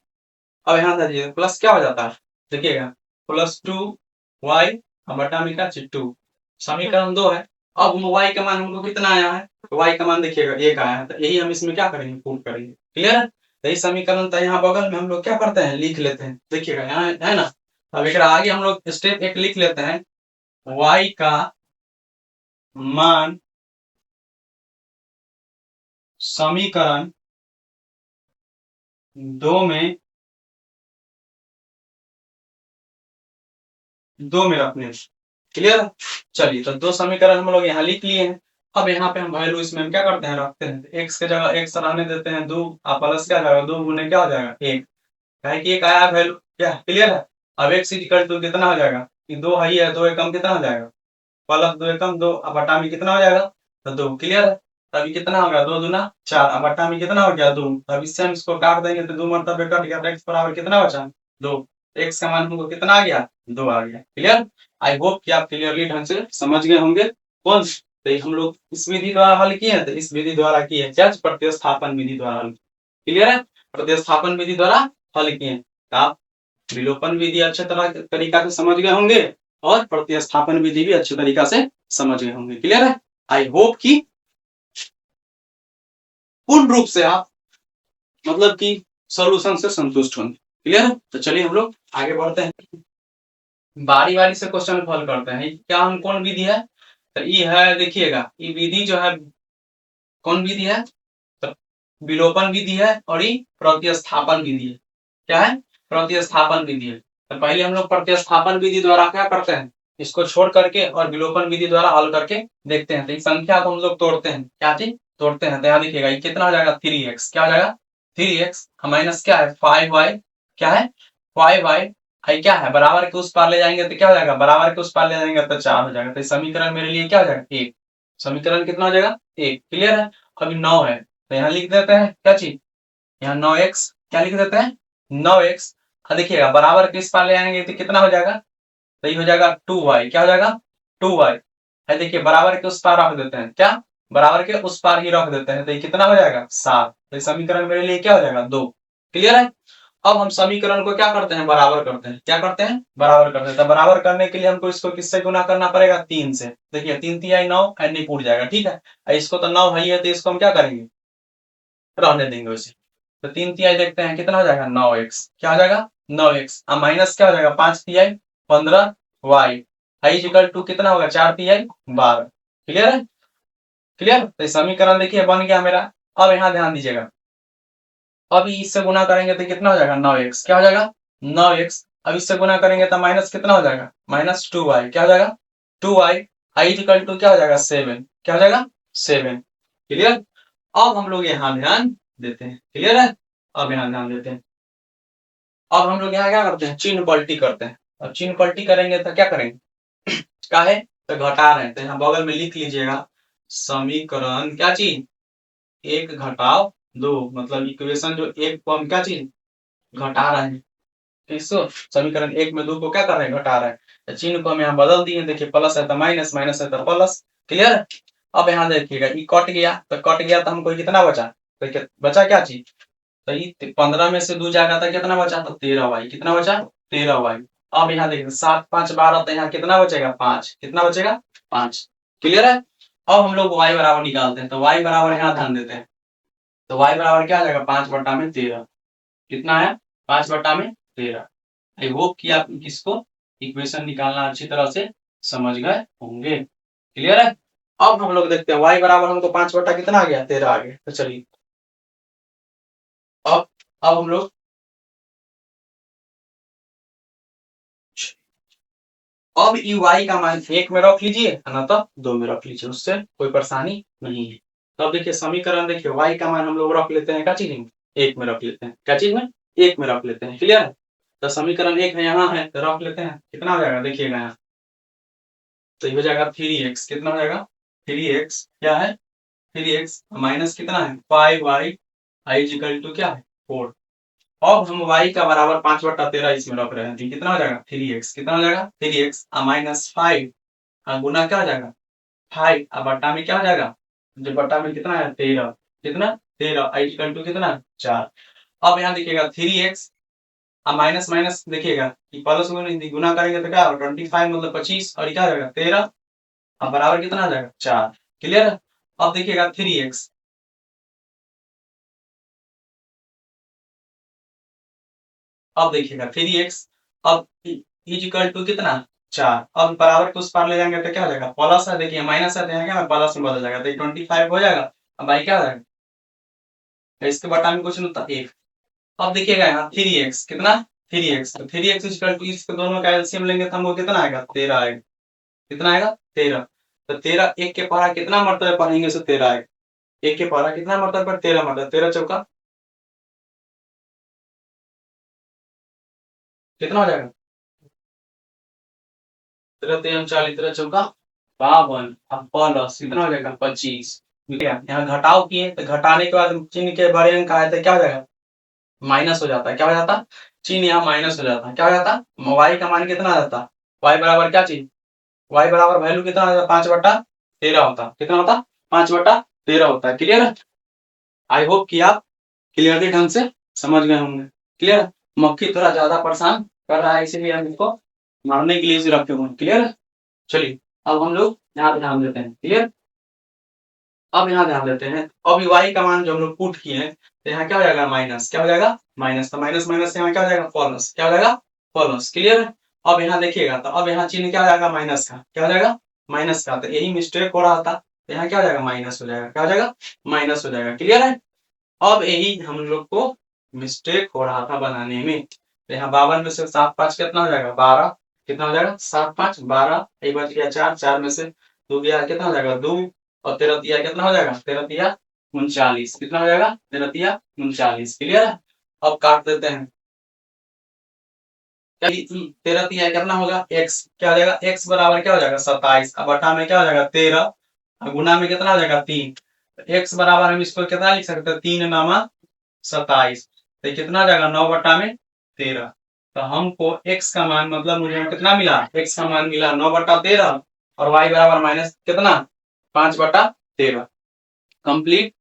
अब यहाँ देखिए प्लस क्या हो जाता है, देखिएगा प्लस 2y बटा में क्या 2, समीकरण 2 है अब y का मान हमको कितना आया है, तो y का मान देखिएगा 1 आया है, तो यही हम इसमें क्या करेंगे, पुट करेंगे। क्लियर है? तो यही समीकरण था, यहाँ बगल में हम लोग क्या करते हैं, लिख लेते हैं। देखिएगा यहाँ है ना। अब एक आगे हम लोग स्टेप 1 लिख लेते हैं, y का मान समीकरण 2 में रखने। क्लियर है? चलिए, तो 2 समीकरण हम लोग यहाँ लिख लिए हैं। अब यहाँ पे हम वैल्यू इसमें हम क्या करते हैं, रखते हैं। x के जगह x रहने देते हैं 2, और प्लस क्या जाएगा, 2 गुने क्या हो जाएगा, 1। है कि 1 आया वैल्यू, क्या क्लियर है? अब x इक्वल टू कितना हो जाएगा, कि 2 है, 2 एकम कितना हो जाएगा, प्लस 2 एकम 2, अब बटा में कितना हो जाएगा, तो 2। क्लियर है? तभी कितना होगा, 2 दूना 4, अब बटा में कितना हो गया, 2। तब इससे हम इसको काट देंगे तो 2 मरतबे कट गया, x बराबर कितना बचा, 2। x का मान हमको कितना आ गया, 2 आ गया। क्लियर? आई होप कि आप क्लियरली ढंग से समझ गए होंगे। कौन, तो हम लोग इस विधि द्वारा हल किए हैं, तो इस विधि द्वारा किए, क्या, प्रतिस्थापन विधि द्वारा हल। क्लियर है? प्रतिस्थापन विधि द्वारा हल किए। तो आप विलोपन विधि अच्छे तरह तरीका से समझ गए होंगे, और प्रतिस्थापन विधि भी अच्छे तरीका से समझ गए होंगे। क्लियर है? आई होप कि पूर्ण रूप से आप मतलब कि सॉल्यूशन से संतुष्ट होंगे। क्लियर है? तो चलिए हम लोग आगे बढ़ते हैं, बारी बारी से क्वेश्चन हल करते हैं। क्या हम कौन विधि है, तो ये है, देखिएगा ये विधि जो है कौन विधि है, तो विलोपन विधि है, और ये प्रतिस्थापन विधि है। क्या है, प्रतिस्थापन विधि है। तो पहले हम लोग प्रतिस्थापन विधि द्वारा क्या करते हैं, इसको छोड़ करके और विलोपन विधि द्वारा हल करके देखते हैं। तो इस संख्या को हम लोग तोड़ते हैं, क्या चीज तोड़ते हैं, तो यहाँ देखिएगा ये कितना हो जाएगा, 3x। क्या हो जाएगा, 3x माइनस क्या है, 5y। क्या है, 5y। आई क्या है, बराबर के उस पार ले जाएंगे तो क्या हो जाएगा, बराबर के उस पार ले जाएंगे तो 4 हो जाएगा। तो समीकरण मेरे लिए क्या हो जाएगा, 1। समीकरण कितना हो जाएगा, 1। क्लियर है? अभी 9 है, तो यहाँ लिख देते हैं क्या चीज, यहाँ 9x, क्या लिख देते हैं, 9x। देखिएगा बराबर के इस पार ले आएंगे तो कितना हो जाएगा, तो ये हो जाएगा 2y। क्या हो जाएगा, 2y। है, देखिए बराबर के उस पार रख देते हैं, क्या, बराबर के उस पार ही रख देते हैं, तो ये कितना हो जाएगा, 7। तो समीकरण मेरे लिए क्या हो जाएगा, 2। क्लियर है? अब हम समीकरण को क्या करते हैं, बराबर करते हैं। क्या करते हैं, बराबर करते हैं। तो बराबर करने के लिए हमको इसको किससे गुना करना पड़ेगा, 3 से। देखिए 3 3 9, नहीं पूछ जाएगा। ठीक है, इसको तो 9 है, तो इसको हम क्या करेंगे, रहने देंगे उसे। तो 3 तिहाई देखते हैं कितना हो जाएगा, 9x। क्या हो जाएगा, 9x। अब माइनस क्या हो जाएगा, 5 तिहाई 15y। आई इक्वल टू कितना होगा, 4 तिहाई 12। क्लियर है? क्लियर? तो समीकरण देखिए बन गया मेरा। अब यहाँ ध्यान दीजिएगा, अब इससे गुना करेंगे तो कितना हो जाएगा, 9x। क्या हो जाएगा, 9x। अब इससे गुना करेंगे तो माइनस कितना हो जाएगा, माइनस 2y। क्या हो जाएगा, 2y। आई इक्वल टू क्या हो जाएगा, 7। क्या हो जाएगा, 7। क्लियर? अब हम लोग यहाँ ध्यान देते हैं। क्लियर है? अब यहाँ ध्यान देते हैं। अब हम लोग यहाँ क्या करते हैं, चिन्ह पलटी करते हैं। अब चिन्ह पलटी करेंगे तो क्या करेंगे, क्या है, तो घटा रहे हैं, तो यहाँ बगल में लिख लीजिएगा, समीकरण क्या चीज, 1 घटाव 2, मतलब इक्वेशन जो 1 को हम क्या चीज घटा रहे हैं। इसको समीकरण 1 में 2 को क्या कर रहे हैं, घटा रहे हैं। तो चिन्ह को हम यहाँ बदल दिए, देखिए प्लस है तो माइनस, माइनस है तो प्लस। क्लियर? अब यहाँ देखिएगा ये कट गया, तो कट गया तो हमको कितना बचा, तो बचा क्या चीज, तो ये 15 में से 2 जाएगा तो कितना बचा, तो 13y। कितना बचा, 13y। अब यहाँ देखिए 7 5 12, तो यहाँ कितना बचेगा, 5। कितना बचेगा, 5। क्लियर है? अब हम लोग y बराबर निकालते हैं, तो y बराबर यहाँ ध्यान देते हैं, तो y बराबर क्या आ जाएगा, 5 बटा में 13। कितना है, 5 बटा में 13। आई होप कि आप इसको इक्वेशन निकालना अच्छी तरह से समझ गए होंगे। क्लियर है? अब हम लोग देखते हैं y बराबर हमको 5 बटा कितना आ गया, 13 आ गया। तो चलिए अब हम लोग अब ई y का मान 1 में रख लीजिए, ना तो 2 में रख लीजिए, उससे कोई परेशानी नहीं है। तो अब देखिए समीकरण देखिए y का मान हम लोग रख लेते हैं क्या चीज में, 1 में रख लेते हैं। क्या चीज में, 1 में रख लेते हैं। क्लियर है? तो समीकरण 1 है, यहाँ है, तो रख लेते हैं। कितना हो जाएगा, देखिएगा यहाँ, तो ये हो जाएगा 3x। कितना हो जाएगा, 3x। क्या है, 3x माइनस कितना है, 5y। आई इक्वल टू क्या है, 4। अब हम y का बराबर 5 बटा 13 इसमें रख रहे हैं, तो कितना हो जाएगा, 3x। कितना हो जाएगा, 3x माइनस 5, गुना क्या हो जाएगा, 5, अब बट्टा में क्या हो जाएगा, जो बट्टा में कितना है, 13। कितना, 13। आई इक्वल टू कितना, 4। अब यहाँ देखिएगा 3x, अब माइनस माइनस देखिएगा, प्लस गुना करेंगे तो क्या होगा, 25 मतलब 25, और क्या हो जाएगा 13। अब बराबर कितना आ जाएगा 4। क्लियर है। अब देखिएगा 3x, अब देखिएगा 3x, अब इज इक्वल टू कितना 4। अब बराबर को उस पार ले जाएंगे तो क्या हो जाएगा प्लस है, देखिए माइनस है तो यहाँ क्या है, प्लस में बदल जाएगा तो 25 हो जाएगा। अब भाई क्या हो जाएगा, इसके बटा में कुछ नहीं होता 1। अब देखिएगा यहाँ 3x कितना 3x, तो 3x इक्वल टू इसके दोनों का एलसीएम लेंगे तो हमको कितना आएगा 13 आएगा। कितना आएगा 13। तो 13 एक के पढ़ा कितना मरतबे पढ़ेंगे तो 13 आएगा। एक के पढ़ा कितना मरतबे पर 13 मरतबे, 13 चौका कितना हो जाएगा 13 3 40, 13 चौका 52। अब प्लस कितना हो जाएगा 25। ठीक है, यहाँ घटाव किए तो घटाने के बाद चिन्ह के बड़े अंक आए तो क्या हो जाएगा माइनस हो जाता है। क्या हो जाता है चिन्ह यहाँ माइनस हो जाता है। क्या हो जाता है वाई का मान कितना आ जाता है, वाई बराबर क्या चीज, वाई बराबर वैल्यू कितना आ जाता 5/13 होता। कितना होता 5/13 होता है। क्लियर है। आई होप कि आप क्लियरली ढंग से समझ गए होंगे। क्लियर है। मक्खी थोड़ा ज्यादा परेशान कर रहा है इसीलिए हम इसको मारने के लिए इसे रखे हुए हैं। क्लियर है। चलिए अब हम लोग यहाँ ध्यान देते हैं। क्लियर। अब यहाँ ध्यान देते हैं, अब y का मान जो हम लोग पुट किए हैं तो यहाँ क्या हो जाएगा माइनस, क्या हो जाएगा माइनस, तो माइनस माइनस यहाँ क्या हो जाएगा प्लस, क्या हो जाएगा प्लस। क्लियर है। अब यहाँ देखिएगा तो अब यहाँ चिन्ह क्या हो जाएगा माइनस का, क्या हो जाएगा माइनस का, तो यही मिस्टेक हो रहा था तो यहाँ क्या हो जाएगा माइनस हो जाएगा, क्या हो जाएगा माइनस हो जाएगा। क्लियर है। अब यही हम लोग को मिस्टेक हो रहा था बनाने में, तो यहाँ 52 में से 7 5 कितना हो जाएगा 12, कितना हो जाएगा 7 5 12, एक बच गया 4, 4 में से 2 गया कितना हो जाएगा 2, और 13 तिया कितना हो जाएगा 13 तिया 39, कितना हो जाएगा 13 तिया 39। क्लियर है। अब काट देते हैं, 13 तिया कितना होगा x, क्या हो जाएगा x बराबर क्या हो जाएगा 27, अब बटा में क्या हो जाएगा 13, गुना में कितना हो जाएगा 3, x बराबर हम इसको कितना लिख सकते हैं 3 नामा 27, तो कितना आ जाएगा 9/13। तो हमको x का मान मतलब मुझे कितना मिला, x का मान मिला 9/13 और y बराबर माइनस कितना 5/13। कंप्लीट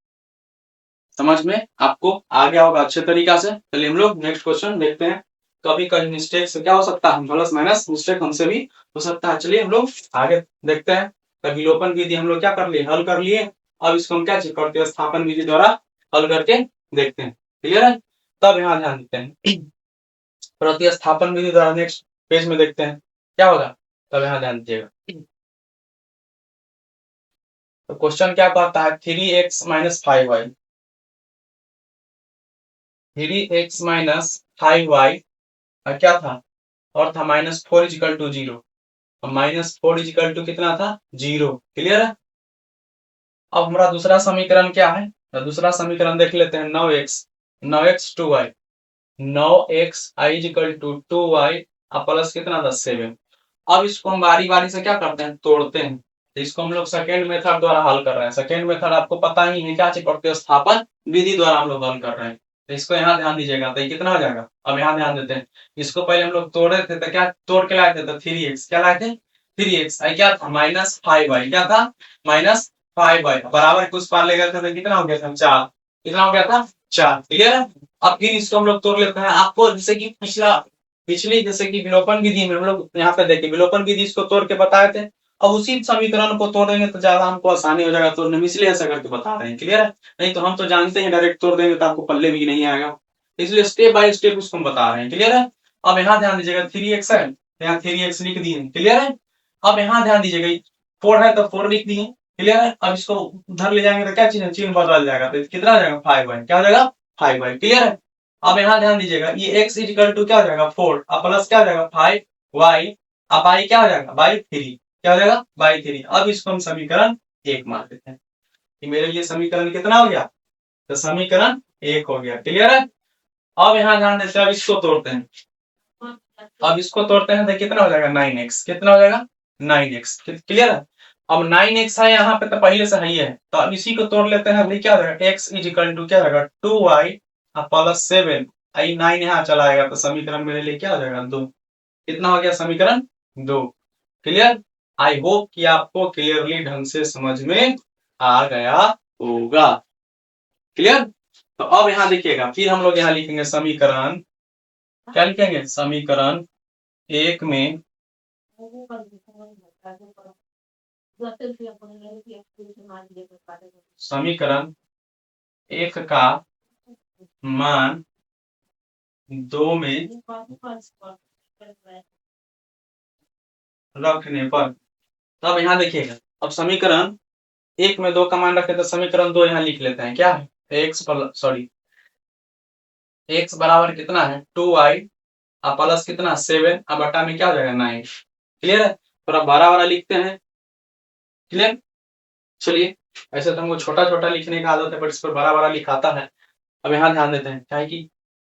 समझ में आपको आ गया होगा अच्छे तरीका से। चलिए हम लोग नेक्स्ट क्वेश्चन देखते हैं। कभी कभी मिस्टेक से क्या हो सकता है प्लस माइनस मिस्टेक हमसे भी हो सकता है। चलिए हम लोग आगे देखते हैं। तो विलोपन विधि हम लोग क्या कर लिए हल कर लिए, अब इसको हम क्या करते स्थापन विधि द्वारा हल करके देखते हैं। क्लियर है। तब यहाँ ध्यान देते हैं प्रतिस्थापन विधि द्वारा नेक्स्ट पेज में देखते हैं क्या होगा। तब यहाँ ध्यान दीजिएगा। तो क्वेश्चन क्या कहता है 3x - 5y, 3x - 5y क्या था और था -4 = 0, -4 = कितना था 0। क्लियर है। अब हमारा दूसरा समीकरण क्या है, तो दूसरा समीकरण देख लेते हैं 9x 2y, 9x i = 2y plus कितना था 7। अब इसको हम बारी बारी से क्या करते हैं तोड़ते हैं, तो इसको हम लोग सेकेंड मेथड द्वारा हल कर रहे हैं। सेकेंड मेथड आपको पता ही है क्या चीज प्रतिस्थापन विधि द्वारा हम लोग हल कर रहे हैं। तो इसको यहाँ ध्यान दीजिएगा तो ये कितना हो जाएगा, अब यहाँ ध्यान देते हैं। इसको पहले हम लोग तोड़े थे तो क्या तोड़ के लाए थे तो 3x, क्या लाए थे 3x, आई क्या था -5y, क्या था -5y बराबर कुछ पार ले गए थे तो कितना हो गया था 4, कितना हो गया था 4। क्लियर है। अब फिर इसको हम लोग तोड़ लेते हैं। आपको जैसे कि पिछली जैसे कि विलोपन विधि में हम लोग यहाँ पे देखिए विलोपन विधि इसको तोड़ के बताए थे, अब उसी समीकरण को तोड़ेंगे तो ज्यादा हमको आसानी हो जाएगा तोड़ने में, इसलिए ऐसा करके बता रहे हैं। क्लियर है। नहीं तो हम तो जानते हैं डायरेक्ट तोड़ देंगे तो आपको पल्ले भी नहीं आएगा, इसलिए स्टेप बाय स्टेप उसको हम बता रहे हैं। क्लियर है। अब यहाँ ध्यान दीजिएगा 3x है, यहाँ 3x लिख दिए। क्लियर है। अब यहाँ ध्यान दीजिएगा 4 है तो 4 लिख दिए। क्लियर है। अब इसको उधर ले जाएंगे तो क्या चीज चिन्ह बदल जाएगा तो कितना आ जाएगा 5y, क्या हो जाएगा 5y। क्लियर है। अब यहाँ ध्यान दीजिएगा ये x = क्या हो जाएगा 4 अब प्लस क्या हो जाएगा 5y, अब y क्या हो जाएगा बाई 3, क्या हो जाएगा बाई 3। अब इसको हम समीकरण 1 मान लेते हैं कि मेरे लिए समीकरण कितना हो गया, तो समीकरण 1 हो गया। क्लियर है। अब यहाँ ध्यान देते हैं, अब इसको तोड़ते हैं, अब इसको तोड़ते हैं तो कितना हो जाएगा 9x, कितना हो जाएगा 9x। क्लियर है। अब 9x है यहाँ पे तो पहले से ही है, तो अब इसी को तोड़ लेते हैं। क्या हो जाएगा x = क्या होगा 2y प्लस 7, आई 9 यहाँ चला आएगा तो समीकरण मेरे लिए क्या हो जाएगा 2। कितना हो गया समीकरण 2। क्लियर। आई होप कि आपको क्लियरली ढंग से समझ में आ गया होगा। क्लियर। तो अब यहाँ देखिएगा फिर हम लोग यहाँ लिखेंगे समीकरण, क्या लिखेंगे समीकरण 1 में समीकरण 1 का मान 2 में रखने पर, तब यहाँ देखिएगा, अब समीकरण 1 में 2 का मान रखे तो समीकरण 2 यहाँ लिख लेते हैं। क्या है? x बराबर कितना है 2y और प्लस कितना 7 और बटा में क्या हो जाएगा 9। क्लियर है? थोड़ा बड़ा वाला लिखते हैं। क्लियर? चलिए, ऐसे तो हमको छोटा छोटा लिखने का आदत है, बट इस पर बड़ा बड़ा लिखाता है। अब यहाँ ध्यान देते हैं, क्या है कि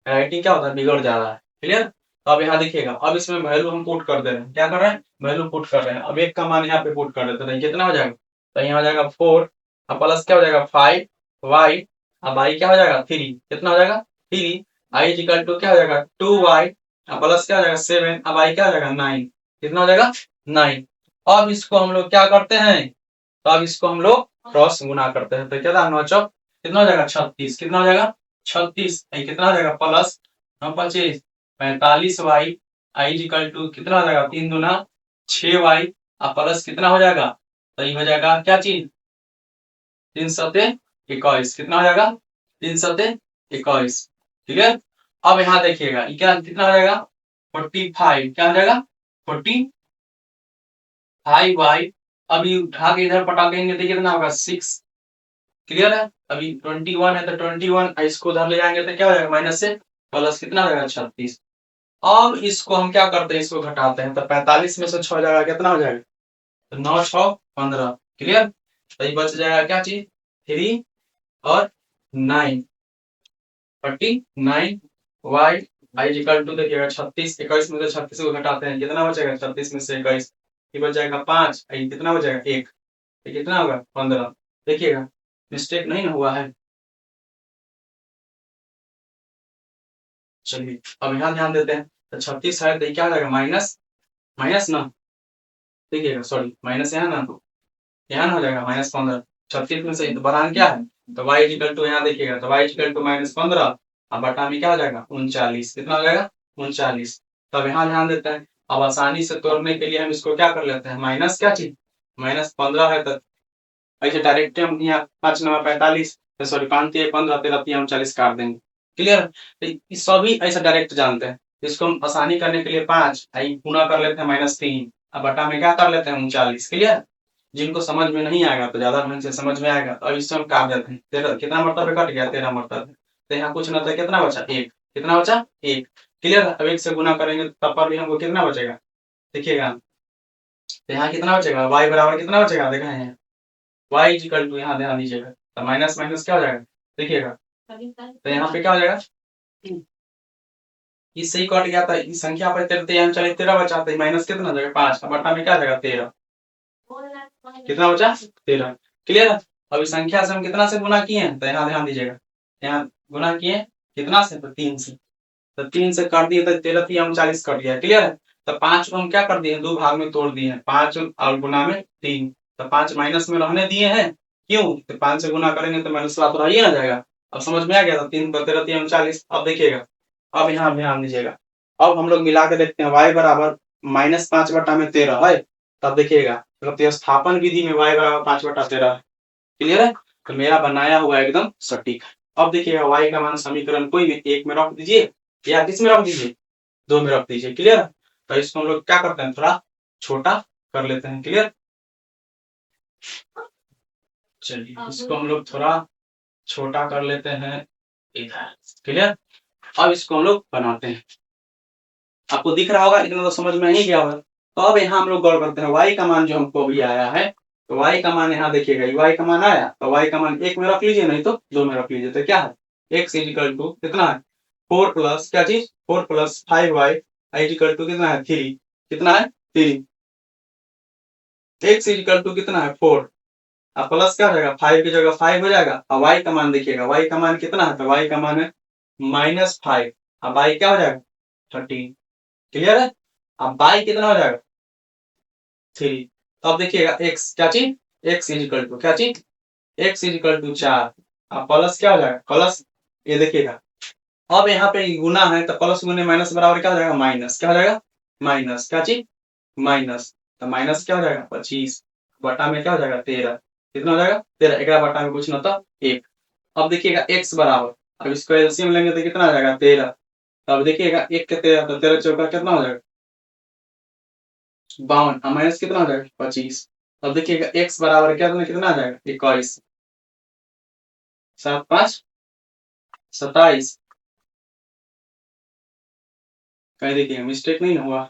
राइटिंग क्या होता है, बिगड़ जा रहा है। क्लियर? तो अब यहाँ देखिएगा, अब इसमें वैल्यू हम पुट कर दे रहे हैं। क्या कर रहे हैं? वैल्यू पुट कर रहे हैं। अब एक का मान यहाँ पे पुट कर देते हैं, कितना हो जाएगा? तो यहाँ हो जाएगा 4 और प्लस क्या हो जाएगा 5 y अब y क्या हो जाएगा 3। कितना हो जाएगा 3। i इक्वल टू क्या हो जाएगा 2y और प्लस क्या हो जाएगा 7 अब i क्या हो जाएगा 9। कितना हो जाएगा 9। अब इसको हम लोग क्या करते हैं, तो अब इसको हम लोग क्रॉस गुना करते हैं। तो क्या 9 चौक कितना हो जाएगा 36। कितना हो जाएगा 36। कितना हो जाएगा plus 25 45y I equal to कितना हो जाएगा 3 दूना 6y और प्लस कितना हो जाएगा, तो ये हो जाएगा क्या चीज 3 सते 21। कितना हो जाएगा 3 सते 21। ठीक है? अब यहाँ देखिएगा ये क्या कितना हो जाएगा 45। क्या हो जाएगा 45y। अभी उठा के इधर पटाखेंगे तो कितना होगा 6। क्लियर है? अभी 21 है तो 21 इसको उधर ले जाएंगे तो क्या हो जाएगा माइनस से प्लस कितना हो जाएगा 36। अब इसको हम क्या करते हैं, इसको घटाते हैं तो 45 में से 6 जाएगा कितना हो जाएगा, तो 9 6 15। क्लियर? तो ये बच जाएगा क्या चीज 3 और 9 49 y आई इक्वल टू देखिएगा 36 21 में से 36 को घटाते हैं कितना बचेगा 36 में से 21 ये बच जाएगा 5 कितना बचेगा 1 तो कितना होगा 15। देखिएगा मिस्टेक नहीं हुआ है। चलिए अब यहाँ ध्यान देते हैं, तो 36 है तो क्या हो जाएगा माइनस माइनस ना, देखिएगा सॉरी माइनस यहाँ ना, तो यहाँ ना हो जाएगा माइनस 15। 36 में से तो बरान क्या है, तो y इक्वल टू यहाँ देखिएगा तो y इक्वल टू माइनस 15 और बटा में क्या हो जाएगा 39। कितना हो जाएगा 39। तब यहाँ ध्यान देते हैं, अब आसानी से तोड़ने के लिए हम इसको क्या कर लेते हैं माइनस क्या चीज माइनस 15 है तो ऐसे डायरेक्ट हम यहाँ 5 9 45 सॉरी 5 3 15 13 3 40 काट देंगे। क्लियर? तो सभी ऐसा डायरेक्ट जानते हैं। इसको हम आसानी करने के लिए 5 गुना कर लेते हैं -3 अब बटा में क्या कर लेते हैं 39। क्लियर? जिनको समझ में नहीं आएगा तो ज्यादा ढंग से समझ में आएगा तो अब इससे हम काट देते हैं। 13 कितना मरतबे कट गया 13 मरतबे, तो यहाँ कुछ ना तो कितना बचा 1। कितना बचा 1। क्लियर? अब 1 से गुना करेंगे तब पर भी हमको कितना बचेगा, देखिएगा तो यहाँ कितना बचेगा y बराबर कितना बचेगा देखा है y इक्वल टू यहाँ ध्यान दीजिएगा तो माइनस माइनस क्या हो जाएगा देखिएगा, तो यहाँ पे क्या हो जाएगा इससे ही कट गया था इस संख्या पर 13 चले 13 बचा तो माइनस कितना हो जाएगा 5 बटा में क्या हो जाएगा 13। कितना बचा 13। क्लियर? अब इस संख्या से हम कितना से गुना किए हैं तो यहाँ ध्यान दीजिएगा, यहाँ गुना किए कितना से तो 3 से, तो 3 से कर दिए तो 13 3 39 कट गया। क्लियर है? तो 5 को हम क्या कर दिए 2 भाग में तोड़ दिए हैं 5 और गुना में 3 तो 5 माइनस में रहने दिए हैं। क्यों? तो 5 से गुना करेंगे तो माइनस वाला तो रहिए ना जाएगा। अब समझ में आ गया था 3 13 3 39। अब देखिएगा, अब यहाँ ध्यान दीजिएगा, अब हम लोग मिला के देखते हैं y बराबर -5 बटा में 13 है। तब देखिएगा प्रतिस्थापन विधि में y बराबर 5 बटा 13 है। क्लियर है? तो मेरा बनाया हुआ एकदम सटीक है। अब देखिएगा y का मान समीकरण कोई भी एक में रख दीजिए या किस में रख दीजिए 2 में रख दीजिए। क्लियर? तो इसको हम लोग क्या करते हैं थोड़ा छोटा कर लेते हैं। क्लियर? चलिए इसको हम लोग थोड़ा छोटा कर लेते हैं इधर। क्लियर? अब इसको हम लोग बनाते हैं, आपको दिख रहा होगा इतना तो समझ में ही गया होगा। तो अब यहाँ हम लोग गौर करते हैं y का मान जो हमको अभी आया है, तो y का मान यहाँ देखिएगा y का मान आया तो y का मान 1 में रख लीजिए नहीं तो 2 में रख लीजिए। तो क्या है x इक्वल टू कितना है 4 प्लस क्या चीज 4 प्लस 5y इक्वल टू कितना है 3। कितना है 3। x इक्वल टू कितना है 4 अब प्लस क्या हो जाएगा 5 की जगह 5 हो जाएगा। अब y का मान देखिएगा y का मान कितना है तो y का मान है -5 अब y क्या हो जाएगा 13। क्लियर है? अब y कितना हो जाएगा 3। तो अब देखिएगा x क्या चीज x इक्वल टू क्या चीज x इक्वल टू 4 अब प्लस क्या हो जाएगा प्लस ये देखिएगा अब यहाँ पे गुना है तो प्लस गुने माइनस बराबर क्या हो जाएगा माइनस। क्या हो जाएगा माइनस क्या चीज माइनस, तो माइनस क्या हो जाएगा 25 बटा में क्या हो जाएगा 13, कितना हो जाएगा 13, 11 बटा में कुछ ना था 1। अब देखिएगा x बराबर, अब इसको एलसीएम लेंगे तो कितना आ जाएगा 13। अब देखिएगा 1 के 13 तो 13 चौका कितना हो जाएगा 52, माइनस कितना हो जाएगा 25। अब देखिएगा x बराबर क्या कितना आ जाएगा 21, 7 5 27। कहीं देखिए मिस्टेक नहीं हुआ,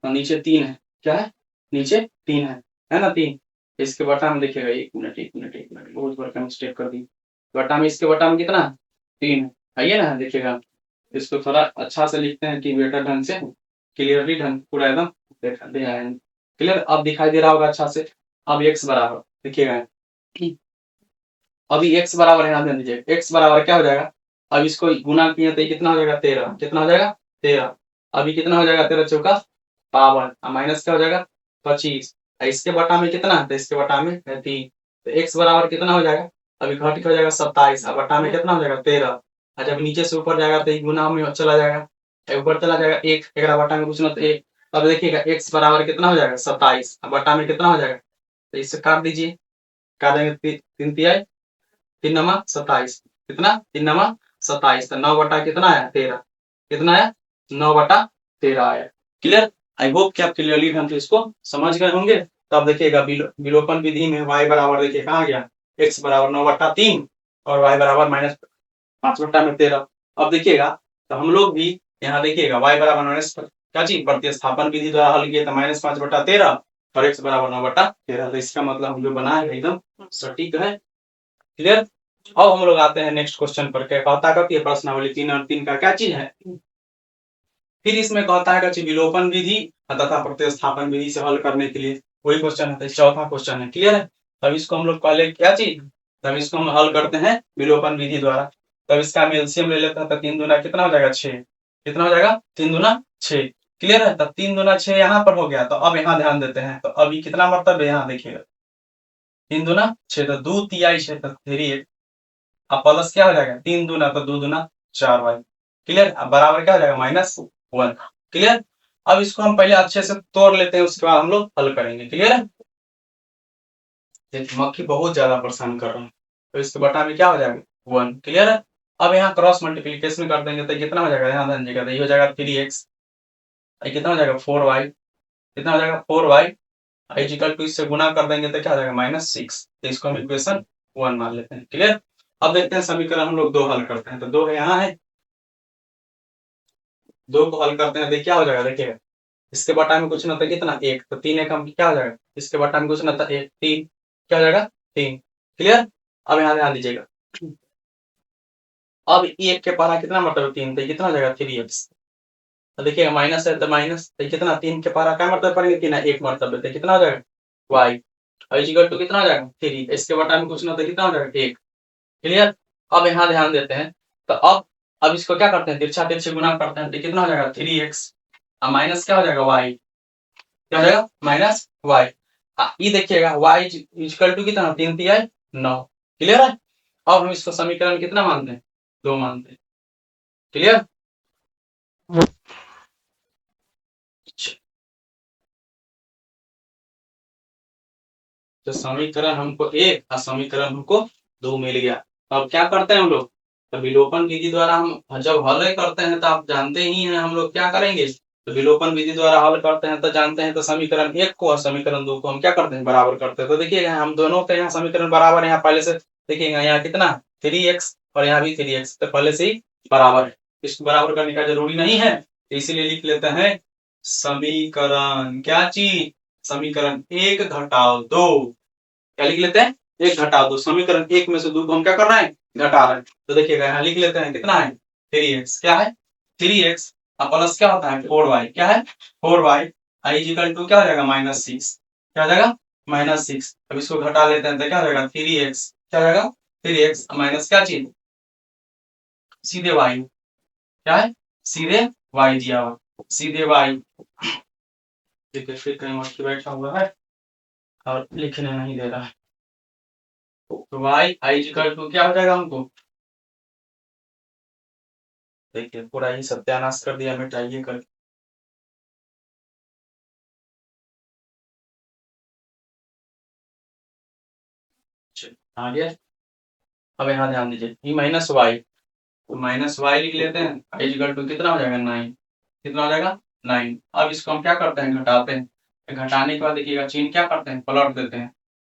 और नीचे 3 है, क्या है नीचे 3 है ना 3। इसके बटा में देखिएगा 1 मिनट बहुत बड़ा मिस्टेक कर दी। बटा में इसके बटा में कितना 3 है, आइए ना देखिएगा, इसको थोड़ा अच्छा से लिखते हैं कि बेटर ढंग से, क्लियरली ढंग पूरा एकदम दे आए हैं। क्लियर अब दिखाई दे रहा होगा अच्छा से। अब x बराबर देखिएगा, अभी x बराबर यहाँ ध्यान दीजिए, x बराबर क्या हो जाएगा, अब इसको गुना किए तो ये कितना हो जाएगा 13, कितना हो जाएगा 13। अभी कितना हो जाएगा 13 चौका 52, माइनस क्या हो जाएगा 25। इसके बटा में कितना है, तो इसके बटा में 3, तो x बराबर कितना हो जाएगा, अभी घट के हो जाएगा 27, और बटा में कितना हो जाएगा 13। और जब नीचे से ऊपर जाएगा तो गुना में चला जाएगा, ऊपर चला जाएगा 1, 11 बटा में कुछ ना तो 1। अब देखिएगा x बराबर कितना हो जाएगा 27, बटा में कितना हो जाएगा, तो इससे काट दीजिए, काट देंगे 3 तिहाई 3 नमा 27, कितना 3 नमा 27, तो 9 बटा कितना आया 13, कितना आया 9 बटा 13 आया। क्लियर, आई होप कि आप क्लियरली ढंग से इसको समझ गए होंगे। तो अब देखिएगा विलोपन विधि में y बराबर देखिए कहाँ गया, x बराबर 9 बटा 3 और y बराबर -5 बटा में 13। अब देखिएगा तो हम लोग भी यहाँ देखिएगा y बराबर माइनस क्या चीज प्रतिस्थापन विधि द्वारा हल किया था -5 बटा 13 और x बराबर 9 बटा 13, तो इसका मतलब हम जो बना है एकदम सटीक है। क्लियर, अब हम लोग आते हैं नेक्स्ट क्वेश्चन पर, क्या कहता है कि प्रश्नावली 3 और 3 का क्या चीज है, फिर इसमें कहता है कि विलोपन विधि तथा प्रतिस्थापन विधि से हल करने के लिए वही क्वेश्चन है, चौथा क्वेश्चन है। क्लियर है, तब इसको हम लोग पहले क्या चीज, तब इसको हम हल करते हैं विलोपन विधि द्वारा। तब इसका हम एलसीएम ले लेते हैं, तो 3 दूना कितना हो जाएगा 6, कितना हो जाएगा 3 दूना 6। क्लियर है, तब 3 दूना 6 यहाँ पर हो गया, तो अब यहाँ ध्यान देते हैं, तो अभी कितना मतलब है यहाँ देखिएगा 3 दूना 6, तो 2 तिहाई 6 तो 3 अब प्लस क्या हो जाएगा 3 दूना तो 2 दूना 4 वाई। क्लियर, अब बराबर क्या हो जाएगा -1। क्लियर, अब इसको हम पहले अच्छे से तोड़ लेते हैं, उसके बाद हम लोग हल करेंगे। क्लियर है, मक्खी बहुत ज्यादा परेशान कर रहा है, तो इसके बटा में क्या हो जाएगा 1। क्लियर है, अब यहाँ क्रॉस मल्टीप्लीकेशन कर देंगे तो कितना हो जाएगा, यहाँ ध्यान दीजिएगा, तो ये हो जाएगा 3x, कितना हो जाएगा 4y, कितना हो जाएगा 4y, इक्वल टू इससे गुना कर देंगे तो क्या हो जाएगा -6, तो इसको हम इक्वेशन 1 मान लेते हैं। क्लियर, अब देखते हैं समीकरण हम लोग 2 हल करते हैं, तो 2 यहाँ है, 2 को हल करते हैं तो क्या हो जाएगा देखिएगा, इसके बटा में कुछ ना था कितना 1, तो 3 एक हम क्या हो जाएगा, इसके बटा में कुछ ना था 1 3, क्या हो जाएगा 3। क्लियर, अब यहाँ ध्यान दीजिएगा, अब 1 के पारा कितना मतलब 3, तो कितना हो जाएगा 3x, तो देखिएगा माइनस है तो माइनस, तो कितना 3 के पारा क्या मतलब पड़ेगा, 3 1 मतलब, तो कितना हो जाएगा y, इक्वल टू कितना हो जाएगा 3, इसके बटा में कुछ ना तो कितना हो जाएगा 1। क्लियर, अब यहाँ ध्यान देते हैं, तो अब इसको क्या करते हैं, तिरछा तिरछे गुना करते हैं, तो कितना हो जाएगा 3x, अब माइनस क्या हो जाएगा y, क्या हो जाएगा -y। ये देखिएगा y इक्वल टू कितना 3 तिहाई 9। क्लियर है, अब हम इसको समीकरण कितना मानते हैं 2 मानते हैं। क्लियर, तो समीकरण हमको 1 और समीकरण हमको 2 मिल गया। अब क्या करते हैं हम लोग, तो विलोपन विधि द्वारा हम जब हल करते हैं तो आप जानते ही हैं हम लोग क्या करेंगे, तो विलोपन विधि द्वारा हल करते हैं तो जानते हैं, तो समीकरण 1 को और समीकरण 2 को हम क्या करते हैं बराबर करते हैं। तो देखिएगा हम दोनों के यहाँ समीकरण बराबर है, यहाँ पहले से देखिएगा यहाँ कितना 3x और यहाँ भी 3x, तो पहले से ही बराबर है, इसको बराबर करने का जरूरी नहीं है, इसीलिए लिख लेते हैं समीकरण क्या चीज, समीकरण 1 घटाओ 2, क्या लिख लेते हैं 1 घटाओ 2, समीकरण 1 में से 2 को हम क्या कर रहे हैं घटा रहे हैं। तो देखिएगा यहाँ लिख लेते हैं कितना है 3x, क्या है 3x, अब प्लस क्या होता है 4y, क्या है 4y, आई इक्वल टू क्या हो जाएगा -6, क्या हो जाएगा -6। अब इसको घटा लेते हैं तो क्या हो जाएगा 3x, क्या हो जाएगा 3x माइनस क्या चीज सीधे y, क्या है सीधे y दिया हुआ, सीधे y। देखिए फिर कहीं मक्खी बैठा हुआ है और लिखने नहीं दे रहा है, तो y आई इक्वल टू क्या हो जाएगा हमको, देखिए पूरा ही सत्यानाश कर दिया मिटाइए कर। आ गया। अब यहाँ ध्यान दीजिए, ई माइनस वाई, तो माइनस वाई लिख लेते हैं, आई इक्वल टू कितना हो जाएगा 9, कितना हो जाएगा 9। अब इसको हम क्या करते हैं, घटाते हैं। घटाने के बाद देखिएगा चिन्ह क्या करते हैं, पलट देते हैं।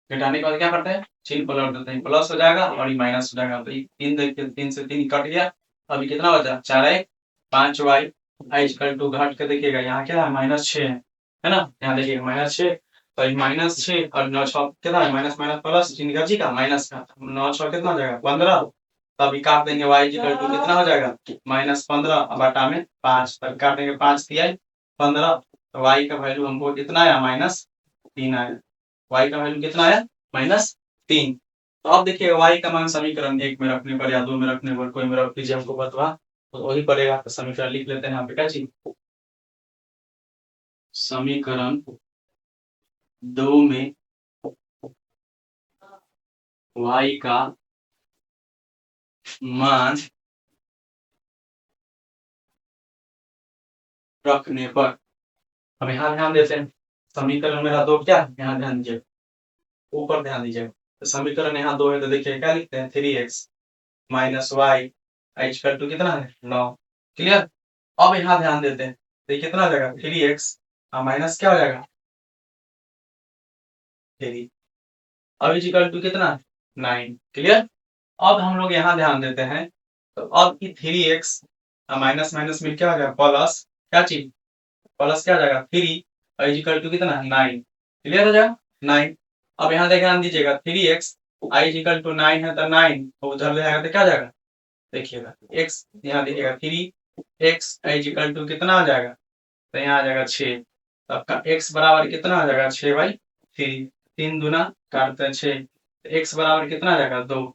घटाने के बाद क्या करते हैं, चिन्ह पलट देते हैं, प्लस हो जाएगा और ये माइनस हो जाएगा। तो ये 3 देखिए, 3 से 3 कट गया। अभी कितना बचा, 4 1 5 वाई, आई इक्वल टू घट के देखिएगा यहाँ क्या है, -6 है ना। यहाँ देखिएगा -6, तो ये -6 और 9 6 कितना है, माइनस माइनस प्लस, चिन्ह का जी का माइनस का, 9 6 कितना हो जाएगा 15। तो अभी काट देंगे, y इक्वल टू कितना हो जाएगा, -15 बटा में 5, तब काटेंगे 5 तिया 15, तो y का वैल्यू हमको कितना आया, -3 आया। y का वैल्यू कितना आया, -3। तो अब देखिए y का मान समीकरण 1 में रखने पर या 2 में रखने पर, कोई में रख लीजिए, हमको बतवा तो वही पड़ेगा। तो समीकरण लिख लेते हैं यहाँ पे, क्या चीज, समीकरण 2 में y का मान रखने पर, अब यहाँ ध्यान देते हैं, समीकरण मेरा 2 क्या है, यहाँ ध्यान दीजिए, ऊपर ध्यान दीजिए। तो समीकरण यहाँ 2 है, तो देखिए क्या लिखते हैं, 3x minus y equal to कितना है 9। क्लियर। अब यहाँ ध्यान देते हैं, तो ये कितना हो जाएगा 3x माइनस क्या हो जाएगा 3, अब इक्वल टू कितना 9। क्लियर। अब हम लोग यहाँ ध्यान देते हैं, तो अब ये 3x माइनस माइनस में क्या हो जाएगा प्लस, क्या चीज, प्लस क्या हो जाएगा 3 इक्वल टू कितना 9। क्लियर हो जाएगा 9। अब यहाँ ध्यान दीजिएगा, 3x आई इक्वल टू 9 है, तो 9 उधर ले जाएगा तो क्या हो जाएगा, देखिएगा x, यहाँ देखिएगा 3x इक्वल टू कितना आ जाएगा, तो यहाँ आ जाएगा 6। तो आपका x बराबर कितना आ जाएगा 6/3, 3 दूना काटते हैं 6, तो x बराबर कितना आ जाएगा 2।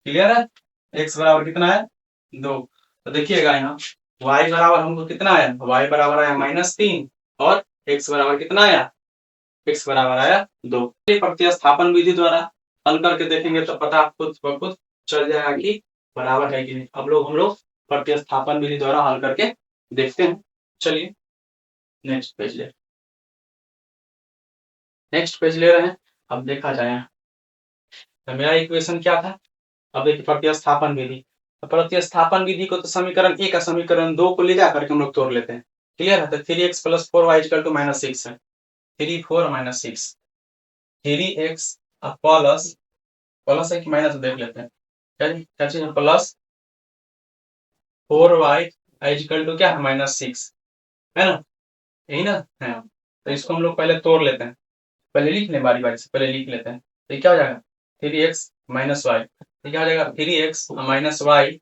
क्लियर है, x बराबर कितना है 2। तो देखिएगा यहाँ y बराबर हमको कितना आया, y बराबर आया -3 और x बराबर कितना आया, x बराबर आया 2। प्रतिस्थापन विधि द्वारा हल करके देखेंगे तो पता खुद ब खुद चल जाएगा कि बराबर है कि नहीं। अब हम लोग प्रतिस्थापन विधि द्वारा हल करके देखते हैं। चलिए नेक्स्ट पेज ले रहे हैं। अब देखा जाए, तो मेरा इक्वेशन क्या था, अब देखिए प्रतिस्थापन विधि, तो प्रतिस्थापन विधि को तो समीकरण 1 का समीकरण 2 को ले जाकर के हम लोग तोड़ लेते हैं। क्लियर है, तो 3x + 4y = -6 है, 3 4 -6, 3x प्लस, प्लस है कि माइनस देख लेते हैं, क्या चीज है, प्लस 4y = क्या है -6, है ना, यही ना है। तो इसको हम लोग पहले तोड़ लेते हैं, पहले लिख लें, बारी बारी से पहले लिख लेते हैं। तो क्या हो जाएगा 3x - y, तो क्या हो जाएगा 3x - y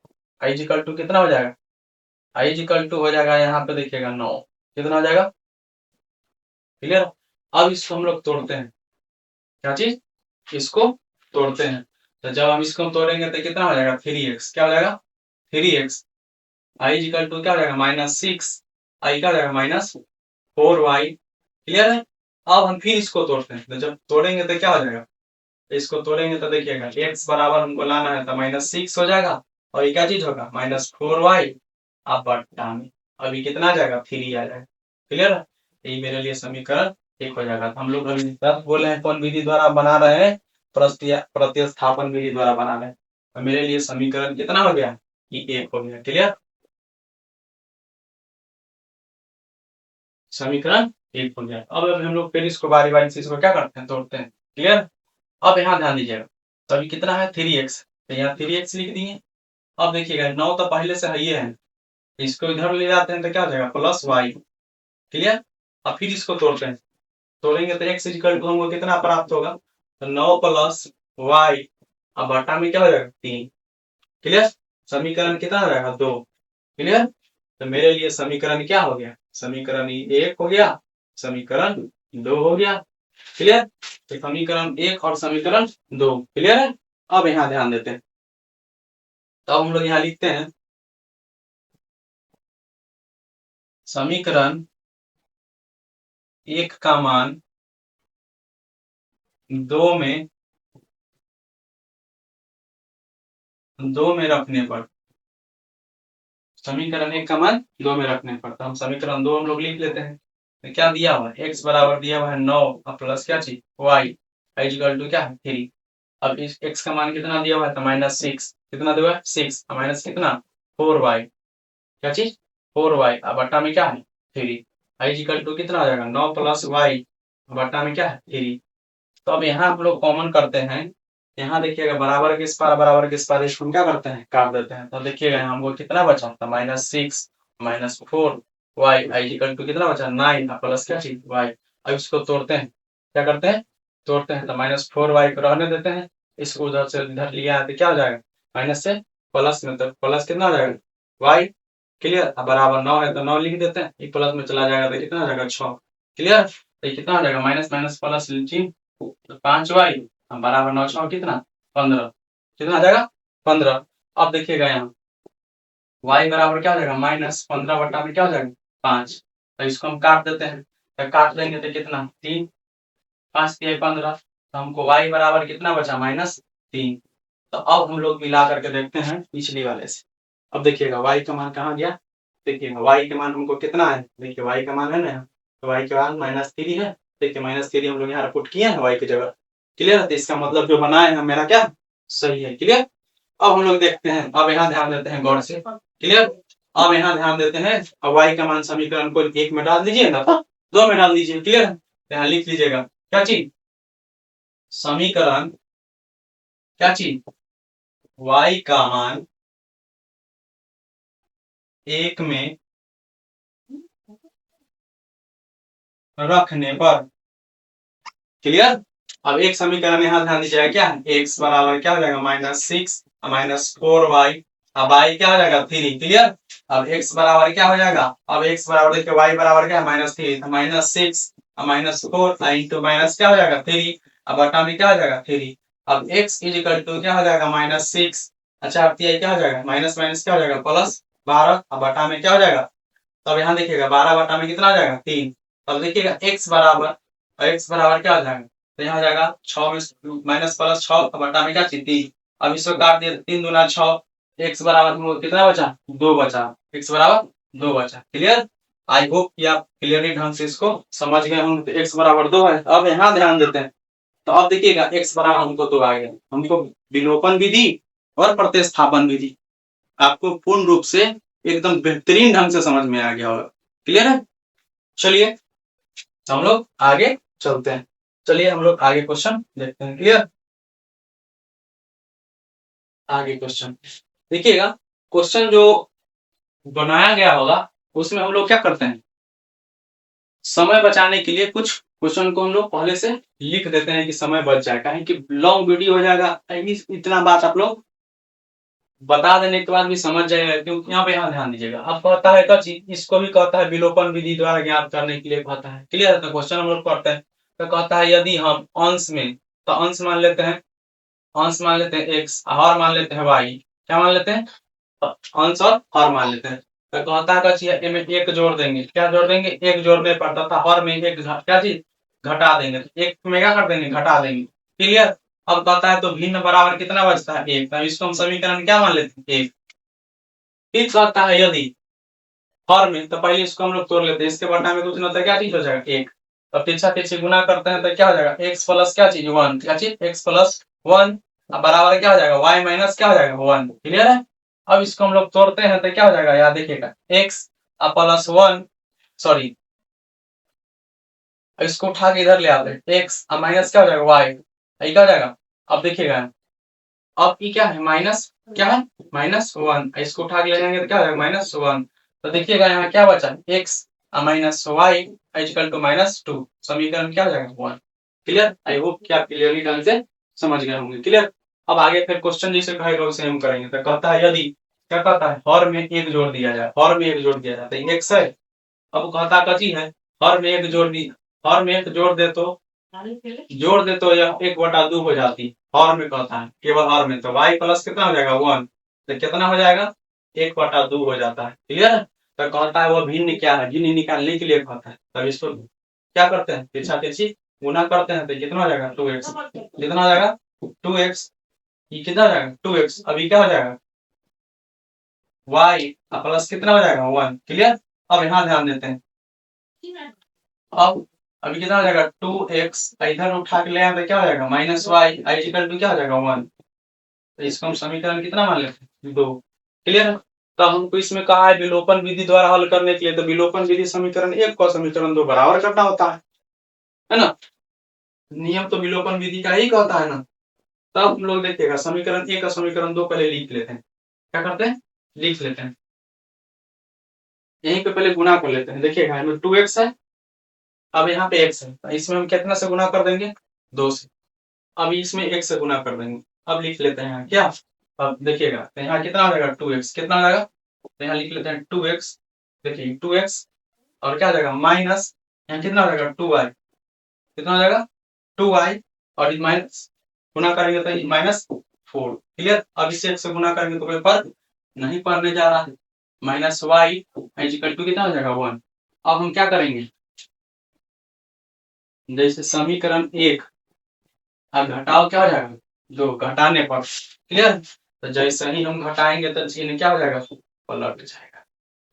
= कितना हो जाएगा, = हो जाएगा यहाँ पे देखिएगा 9, कितना हो जाएगा। क्लियर। अब इसको हम लोग तोड़ते हैं, क्या चीज, इसको तोड़ते हैं। तो जब हम इसको तोड़ेंगे तो कितना हो जाएगा 3x, क्या हो जाएगा 3x = क्या हो जाएगा -6, क्या हो जाएगा -4y। क्लियर है। अब हम फिर इसको तोड़ते हैं, तो जब तोड़ेंगे तो क्या हो जाएगा, इसको तोड़ेंगे तो देखिएगा x बराबर हमको लाना है, तो -6 हो जाएगा और ये क्या चीज होगा -4y, अब बट्टा में अभी कितना आ जाएगा 3 आ जाएगा। क्लियर है, यही मेरे लिए समीकरण 1 हो जाएगा। तो हम लोग अभी तक बोले हैं कौन विधि द्वारा बना रहे हैं, प्रतिस्थापन विधि द्वारा बना रहे हैं। तो मेरे लिए समीकरण कितना हो गया, ये 1 हो गया। क्लियर, समीकरण 1 हो गया। अब हम लोग फिर इसको बारी बारी से इसको क्या करते हैं, तोड़ते हैं। क्लियर। अब यहाँ ध्यान दीजिएगा, तो अभी कितना है 3x, तो यहाँ 3x लिख दिए। अब देखिएगा 9 तो पहले से है, ये है, इसको इधर ले जाते हैं तो क्या हो जाएगा +y। क्लियर। अब फिर इसको तोड़ते हैं, तोड़ेंगे तो x = हमको कितना प्राप्त होगा, तो 9 + y, अब बटा में क्या हो जाएगा 3। क्लियर, समीकरण कितना हो जाएगा 2। क्लियर। तो मेरे लिए समीकरण क्या हो गया, समीकरण 1 हो गया, समीकरण 2 हो गया। क्लियर, तो समीकरण 1 और समीकरण 2 क्लियर है। अब यहाँ ध्यान देते हैं, तो हम लोग यहाँ लिखते हैं समीकरण 1 का मान 2 में रखने पर, समीकरण 1 का मान 2 में रखने पर, तो हम समीकरण 2 हम लोग लिख लेते हैं। तो क्या दिया हुआ है, x बराबर दिया हुआ है 9 प्लस क्या चीज y = क्या है 3। अब इस x का मान कितना दिया हुआ है, तो -6 कितना दिया हुआ है 6 माइनस कितना 4y, क्या चीज 4y, अब बट्टा में क्या है 3, i इक्वल टू कितना आ जाएगा 9 प्लस y, बट्टा में क्या है 3। तो अब यहाँ हम लोग कॉमन करते हैं, यहाँ देखिएगा बराबर के इस पार इसको हम क्या करते हैं काट देते हैं, तो देखिएगा यहाँ हमको कितना बचा था -6 -4 y, i इक्वल टू कितना बचा 9 प्लस क्या चीज y। अब इसको तोड़ते हैं, क्या करते हैं तोड़ते हैं, तो -4y को रहने देते हैं, इसको उधर से इधर लिया है तो क्या हो जाएगा माइनस से प्लस में, तो प्लस कितना आ जाएगा y, क्लियर। अब बराबर 9 है तो 9 लिख देते हैं, ये प्लस में चला जाएगा तो कितना आ जाएगा 6, क्लियर। तो ये कितना आ जाएगा माइनस माइनस प्लस 5y बराबर 9 6 कितना 15, कितना आ जाएगा 15। अब देखिएगा यहाँ y बराबर क्या हो जाएगा -15 बटा में क्या हो जाएगा 5, तो इसको हम काट देते हैं, तो काट देंगे तो कितना 3, 5 3 15, तो हमको y बराबर कितना बचा -3। तो अब हम लोग मिला करके देखते हैं पिछली वाले से। अब देखिएगा y का मान कहाँ गया, देखिएगा y का मान हमको कितना है, देखिए y का मान है ना, तो y का मान -3 है, देखिए -3 हम लोग यहाँ पुट किए हैं y की जगह, क्लियर। तो इसका मतलब जो बनाए हैं मेरा क्या सही है, क्लियर। अब हम लोग देखते हैं, अब यहाँ ध्यान देते हैं गौर से, क्लियर। अब यहाँ ध्यान देते हैं, अब y का मान समीकरण को 1 में डाल दीजिए ना, 2 में डाल दीजिए, क्लियर। यहाँ लिख लीजिएगा क्या चीज समीकरण, क्या चीज y का मान 1 में रखने पर, क्लियर। अब एक समीकरण यहाँ ध्यान दीजिएगा क्या है, x बराबर क्या हो जाएगा -6 -4y, अब y क्या हो जाएगा 3, क्लियर। अब x बराबर क्या हो जाएगा, अब x बराबर देखिए y बराबर क्या है -3, -6 -4 इंटू माइनस क्या हो जाएगा 3, अब बटा में क्या हो जाएगा 3। अब x इक्वल टू क्या हो जाएगा -6, अच्छा अब क्या हो जाएगा माइनस माइनस क्या हो जाएगा +12, अब बटा में क्या हो जाएगा, तब यहाँ देखिएगा 12 बटा में कितना आ जाएगा 3, तब देखिएगा x बराबर क्या हो जाएगा, तो यहाँ हो जाएगा 6 में माइनस प्लस 6 बटा में क्या चीज 3, अब इसको काट दिया 3 दूना 6, x बराबर हम लोग कितना बचा 2 बचा, x बराबर 2 बचा, क्लियर। आई होप कि आप क्लियरली ढंग से इसको समझ गए होंगे। तो x बराबर 2 है, अब यहाँ ध्यान देते हैं, तो अब देखिएगा x बराबर हमको 2 आ गया, हमको विलोपन विधि और प्रतिस्थापन विधि आपको पूर्ण रूप से एकदम बेहतरीन ढंग से समझ में आ गया होगा, क्लियर है। चलिए हम लोग आगे चलते हैं, चलिए हम लोग आगे क्वेश्चन देखते हैं, क्लियर। आगे क्वेश्चन देखिएगा, क्वेश्चन जो बनाया गया होगा उसमें हम लोग क्या करते हैं, समय बचाने के लिए कुछ क्वेश्चन को हम लोग पहले से लिख देते हैं कि समय बच जाए, कहीं कि लॉन्ग वीडियो हो जाएगा, इतना बात आप लोग बता देने के बाद भी समझ जाएगा, क्योंकि यहाँ पे यहाँ ध्यान दीजिएगा। अब कहता है कची, इसको भी कहता है विलोपन विधि द्वारा ज्ञात करने के लिए कहता है, क्लियर। तो क्वेश्चन हम लोग करते हैं, तो कहता है यदि हम अंश में, तो अंश मान लेते हैं, अंश मान लेते हैं x, हर मान लेते हैं y, क्या मान लेते हैं अंश और हर मान लेते हैं। तो कहता है कची है में एक जोड़ देंगे, क्या जोड़ देंगे एक जोड़ने पर, तथा हर में एक क्या चीज घटा देंगे, एक में क्या कर देंगे घटा देंगे, क्लियर। अब कहता है तो भिन्न बराबर कितना बचता है 1, तो इसको हम समीकरण क्या मान लेते हैं 1। फिर कहता है यदि हर में, तो पहले इसको हम लोग तोड़ लेते हैं, इसके बटा में कुछ नहीं होता क्या चीज हो जाएगा 1, तो पीछा पीछे गुना करते हैं तो क्या हो जाएगा x प्लस क्या चीज 1, क्या चीज x प्लस 1, अब बराबर क्या हो जाएगा y माइनस क्या हो जाएगा 1, क्लियर है। अब इसको हम लोग तोड़ते हैं तो क्या हो जाएगा, याद देखिएगा x प्लस 1, सॉरी इसको उठा के इधर ले आते हैं, x माइनस क्या हो जाएगा y, ये क्या हो जाएगा। अब देखिएगा अब ये क्या है माइनस, क्या है -1, इसको उठा के ले जाएंगे तो क्या हो जाएगा -1, तो देखिएगा यहाँ क्या बचा x minus y equal to -2, समीकरण क्या हो जाएगा 1, क्लियर। आई होप कि आप क्लियरली ढंग से समझ गए होंगे, क्लियर। अब आगे फिर क्वेश्चन जैसे कहेगा वैसे हम करेंगे, तो कहता है यदि क्या कहता है हर में एक जोड़ दिया जाए, हर में एक जोड़ दिया जाए तो x है, अब कहता कथी है हर में एक जोड़ दी, हर में एक जोड़ दे तो यह 1/2 हो जाती, हर में कहता है केवल हर में, तो y प्लस कितना हो जाएगा 1, तो कितना हो जाएगा 1/2 हो जाता है, क्लियर। तो कहता है वो भिन्न क्या है, भिन्न निकालने के लिए कहता है, तब इसको क्या करते हैं पीछा पीछी गुना करते हैं, तो कितना हो जाएगा 2x, कितना हो जाएगा 2x, ये कितना हो जाएगा 2x, अभी क्या हो जाएगा y प्लस कितना हो जाएगा 1, क्लियर। अब यहाँ ध्यान देते हैं, अब अभी कितना हो जाएगा 2x, इधर उठा के ले आए तो क्या हो जाएगा minus y, I equal to क्या हो जाएगा 1। तो इसको हम समीकरण कितना मान लेते हैं 2। क्लियर है। तो हमको इसमें कहा है विलोपन विधि द्वारा हल करने के लिए, तो विलोपन विधि समीकरण 1 को समीकरण 2 बराबर करना होता है ना। नियम तो विलोपन विधि का ही कहता है ना। तब हम लोग देखिएगा समीकरण 1 का समीकरण 2 पहले लिख लेते हैं। क्या करते हैं, लिख लेते हैं, यहीं पे पहले गुणा कर लेते हैं। देखिएगा इसमें 2x है, अब यहाँ पे x है, तो इसमें हम कितना से गुणा कर देंगे 2 से। अब इसमें 1 से गुणा कर देंगे। अब लिख लेते हैं यहाँ क्या, अब देखिएगा तो यहाँ कितना हो जाएगा 2x, कितना हो जाएगा, तो यहाँ लिख लेते हैं 2x। देखिए 2x और क्या हो जाएगा माइनस, यहाँ कितना हो जाएगा 2y, कितना हो जाएगा 2y, और माइनस गुना करेंगे तो -4। क्लियर। अब इसे 1 से गुना करेंगे तो कोई फर्क नहीं पड़ने जा रहा है। माइनस वाई इक्वल टू कितना हो जाएगा 1। अब हम क्या करेंगे, जैसे समीकरण 1 अब घटाओ क्या हो जाएगा 2, घटाने पर। क्लियर। तो जैसे ही हम घटाएंगे तो चिन्ह क्या हो जाएगा, पलट जाएगा।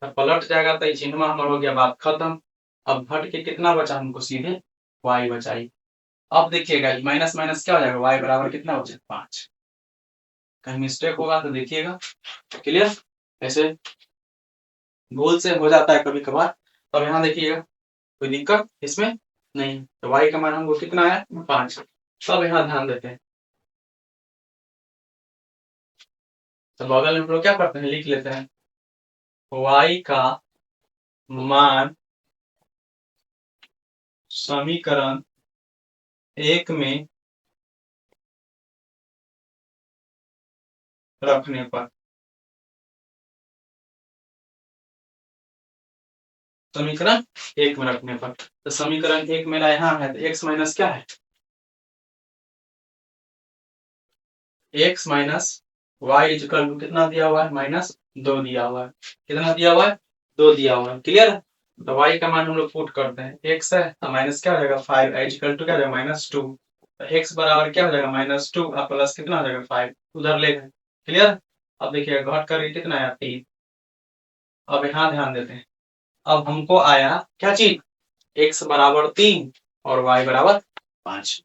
तो पलट जाएगा तो चिन्ह हमारा हो गया, बात खत्म। अब घट के कितना बचा हमको, सीधे y बचाई। अब देखिएगा माइनस माइनस क्या हो जाएगा, y बराबर कितना हो जाएगा 5। कहीं मिस्टेक होगा तो देखिएगा। क्लियर। ऐसे भूल से हो जाता है कभी कभार। तो यहाँ देखिएगा कोई दिक्कत इसमें नहीं। तो y का मान हमको कितना है 5। सब यहाँ ध्यान देते हैं। तो बगल में हम लोग क्या करते हैं, लिख लेते हैं y का मान समीकरण 1 में रखने पर, समीकरण 1 में रखने पर। तो समीकरण 1 मेरा यहाँ है तो x माइनस क्या है, x minus y equal to कितना दिया हुआ है -2 दिया हुआ है। कितना दिया हुआ है 2 दिया हुआ है। क्लियर। तो y का मान हम लोग पुट करते हैं, x है तो माइनस क्या हो जाएगा 5, इक्वल टू क्या हो जाएगा -2। तो x बराबर क्या हो जाएगा -2 और प्लस कितना हो जाएगा 5, उधर ले गए। क्लियर। अब देखिए घट करके कितना आया 3। अब यहाँ ध्यान देते हैं, अब हमको आया क्या चीज, x बराबर 3 और y बराबर 5।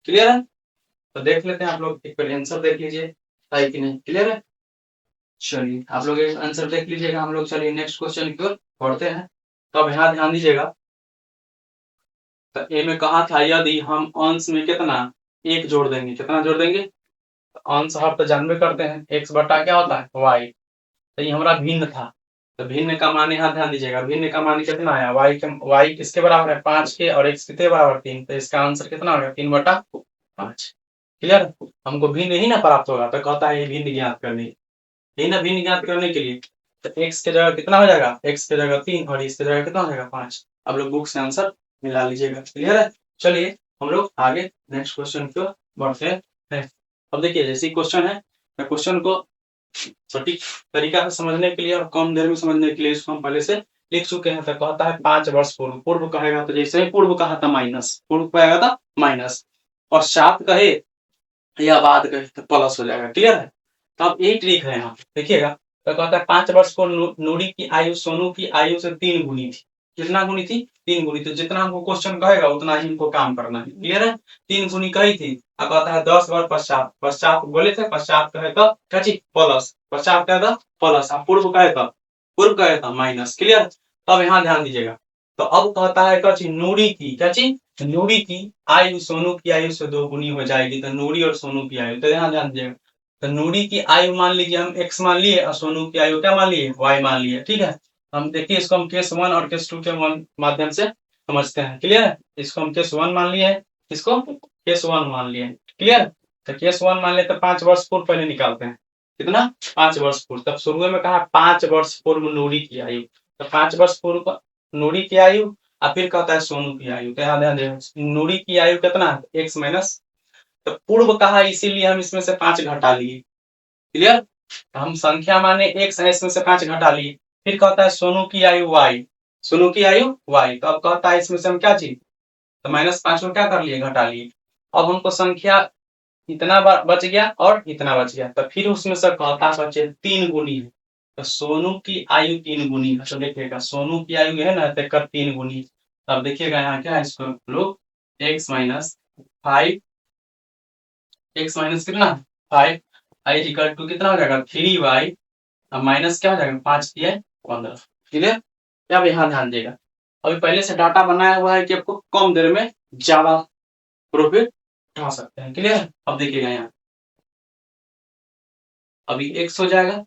क्लियर है। तो देख लेते हैं आप लोग, एक बार आंसर देख लीजिए है कि नहीं। क्लियर है। चलिए आप लोग एक आंसर देख लीजिएगा, हम लोग चलिए नेक्स्ट क्वेश्चन की ओर बढ़ते हैं। तो अब यहाँ ध्यान दीजिएगा, तो ए में कहा था यदि हम अंश में कितना 1 जोड़ देंगे, कितना जोड़ देंगे, अंश हर तो जानबे करते हैं x बटा क्या होता है y। तो ये हमारा भिन्न था, तो भिन्न का मान यहाँ ध्यान दीजिएगा, भिन्न का मान कितना आया y किसके बराबर है 5 के, और x कितने बराबर 3। तो इसका आंसर कितना हो गया 3/5। क्लियर। हमको भिन्न ही ना प्राप्त होगा तो कहता है ये भिन्न ज्ञात करने, यही ना भिन्न ज्ञात करने के लिए। तो x के जगह कितना हो जाएगा, x के जगह 3 और इसके जगह कितना हो जाएगा 5। अब लोग बुक से आंसर मिला लीजिएगा। क्लियर है। चलिए हम लोग आगे नेक्स्ट क्वेश्चन की ओर बढ़ते हैं। अब देखिए जैसे क्वेश्चन है, मैं क्वेश्चन को सटीक तरीका से समझने के लिए और कम देर में समझने के लिए इसको हम पहले से लिख चुके हैं। तो कहता है 5 वर्ष पूर्व, पूर्व कहेगा तो जैसे ही पूर्व कहा था माइनस, पूर्व कहेगा था माइनस, और सात कहे या बाद कहे तो प्लस हो जाएगा। क्लियर है। तो अब यही ट्रिक है यहाँ देखिएगा। तो कहता है 5 वर्ष को नूरी की आयु सोनू की आयु से 3 गुनी थी। कितना गुनी थी 3 गुनी। तो जितना हमको क्वेश्चन कहेगा उतना ही हमको काम करना है। क्लियर है। 3 गुनी कही थी। अब कहता है 10 वर्ष पश्चात, पश्चात बोले थे पश्चात कहे तो क्या चीज प्लस, पश्चात कहे तो प्लस, पूर्व कहे तो पूर्व कहे तो माइनस। क्लियर। तब यहाँ ध्यान दीजिएगा। तो अब कहता है क्या चीज नूरी की, क्या चीज नूरी की आयु सोनू की आयु से 2 गुनी हो जाएगी। तो नूरी और सोनू की आयु, तो यहाँ ध्यान दीजिएगा। तो नूरी की आयु मान लीजिए हम x मान लिए और सोनू की आयु क्या मान लिए y मान लिए। ठीक है। हम देखिए इसको हम केस 1 और केस 2 के माध्यम से समझते हैं। क्लियर है। इसको हम केस 1 मान लिए, इसको केस 1 मान लिए। क्लियर। तो केस 1 मान लिए तो 5 वर्ष पूर्व पहले निकालते हैं। कितना 5 वर्ष पूर्व। तब शुरू में कहा 5 वर्ष पूर्व नूरी की आयु। तो 5 वर्ष पूर्व नूरी की आयु और फिर कहता है सोनू की आयु। तो यहाँ ध्यान दें नूरी की आयु कितना है x माइनस, तो पूर्व कहा इसीलिए हम इसमें से 5 घटा लिए। क्लियर। हम संख्या माने x है, इसमें से 5 घटा लिए। फिर कहता है सोनू की आयु y, सोनू की आयु y। तो अब कहता है इसमें से हम क्या चीज, तो -5 को क्या कर लिए घटा लिए। अब हमको संख्या इतना बच गया और इतना बच गया। तो फिर उसमें से कहता बचे 3 गुनी है। तो सोनू की आयु 3 गुनी है। तो देखिएगा सोनू की आयु है ना, 3 गुनी। अब देखिएगा यहाँ क्या है, इसको लोग x माइनस 5, x माइनस कितना 5 आई इक्वल टू कितना हो जाएगा 3y, अब माइनस क्या हो जाएगा 5 दिया 15। क्लियर? अब यहाँ ध्यान देगा, अभी पहले से डाटा बनाया हुआ है कि आपको कम देर में ज्यादा प्रॉफिट उठा सकते हैं। क्लियर? अब देखिएगा यहाँ अभी x हो जाएगा।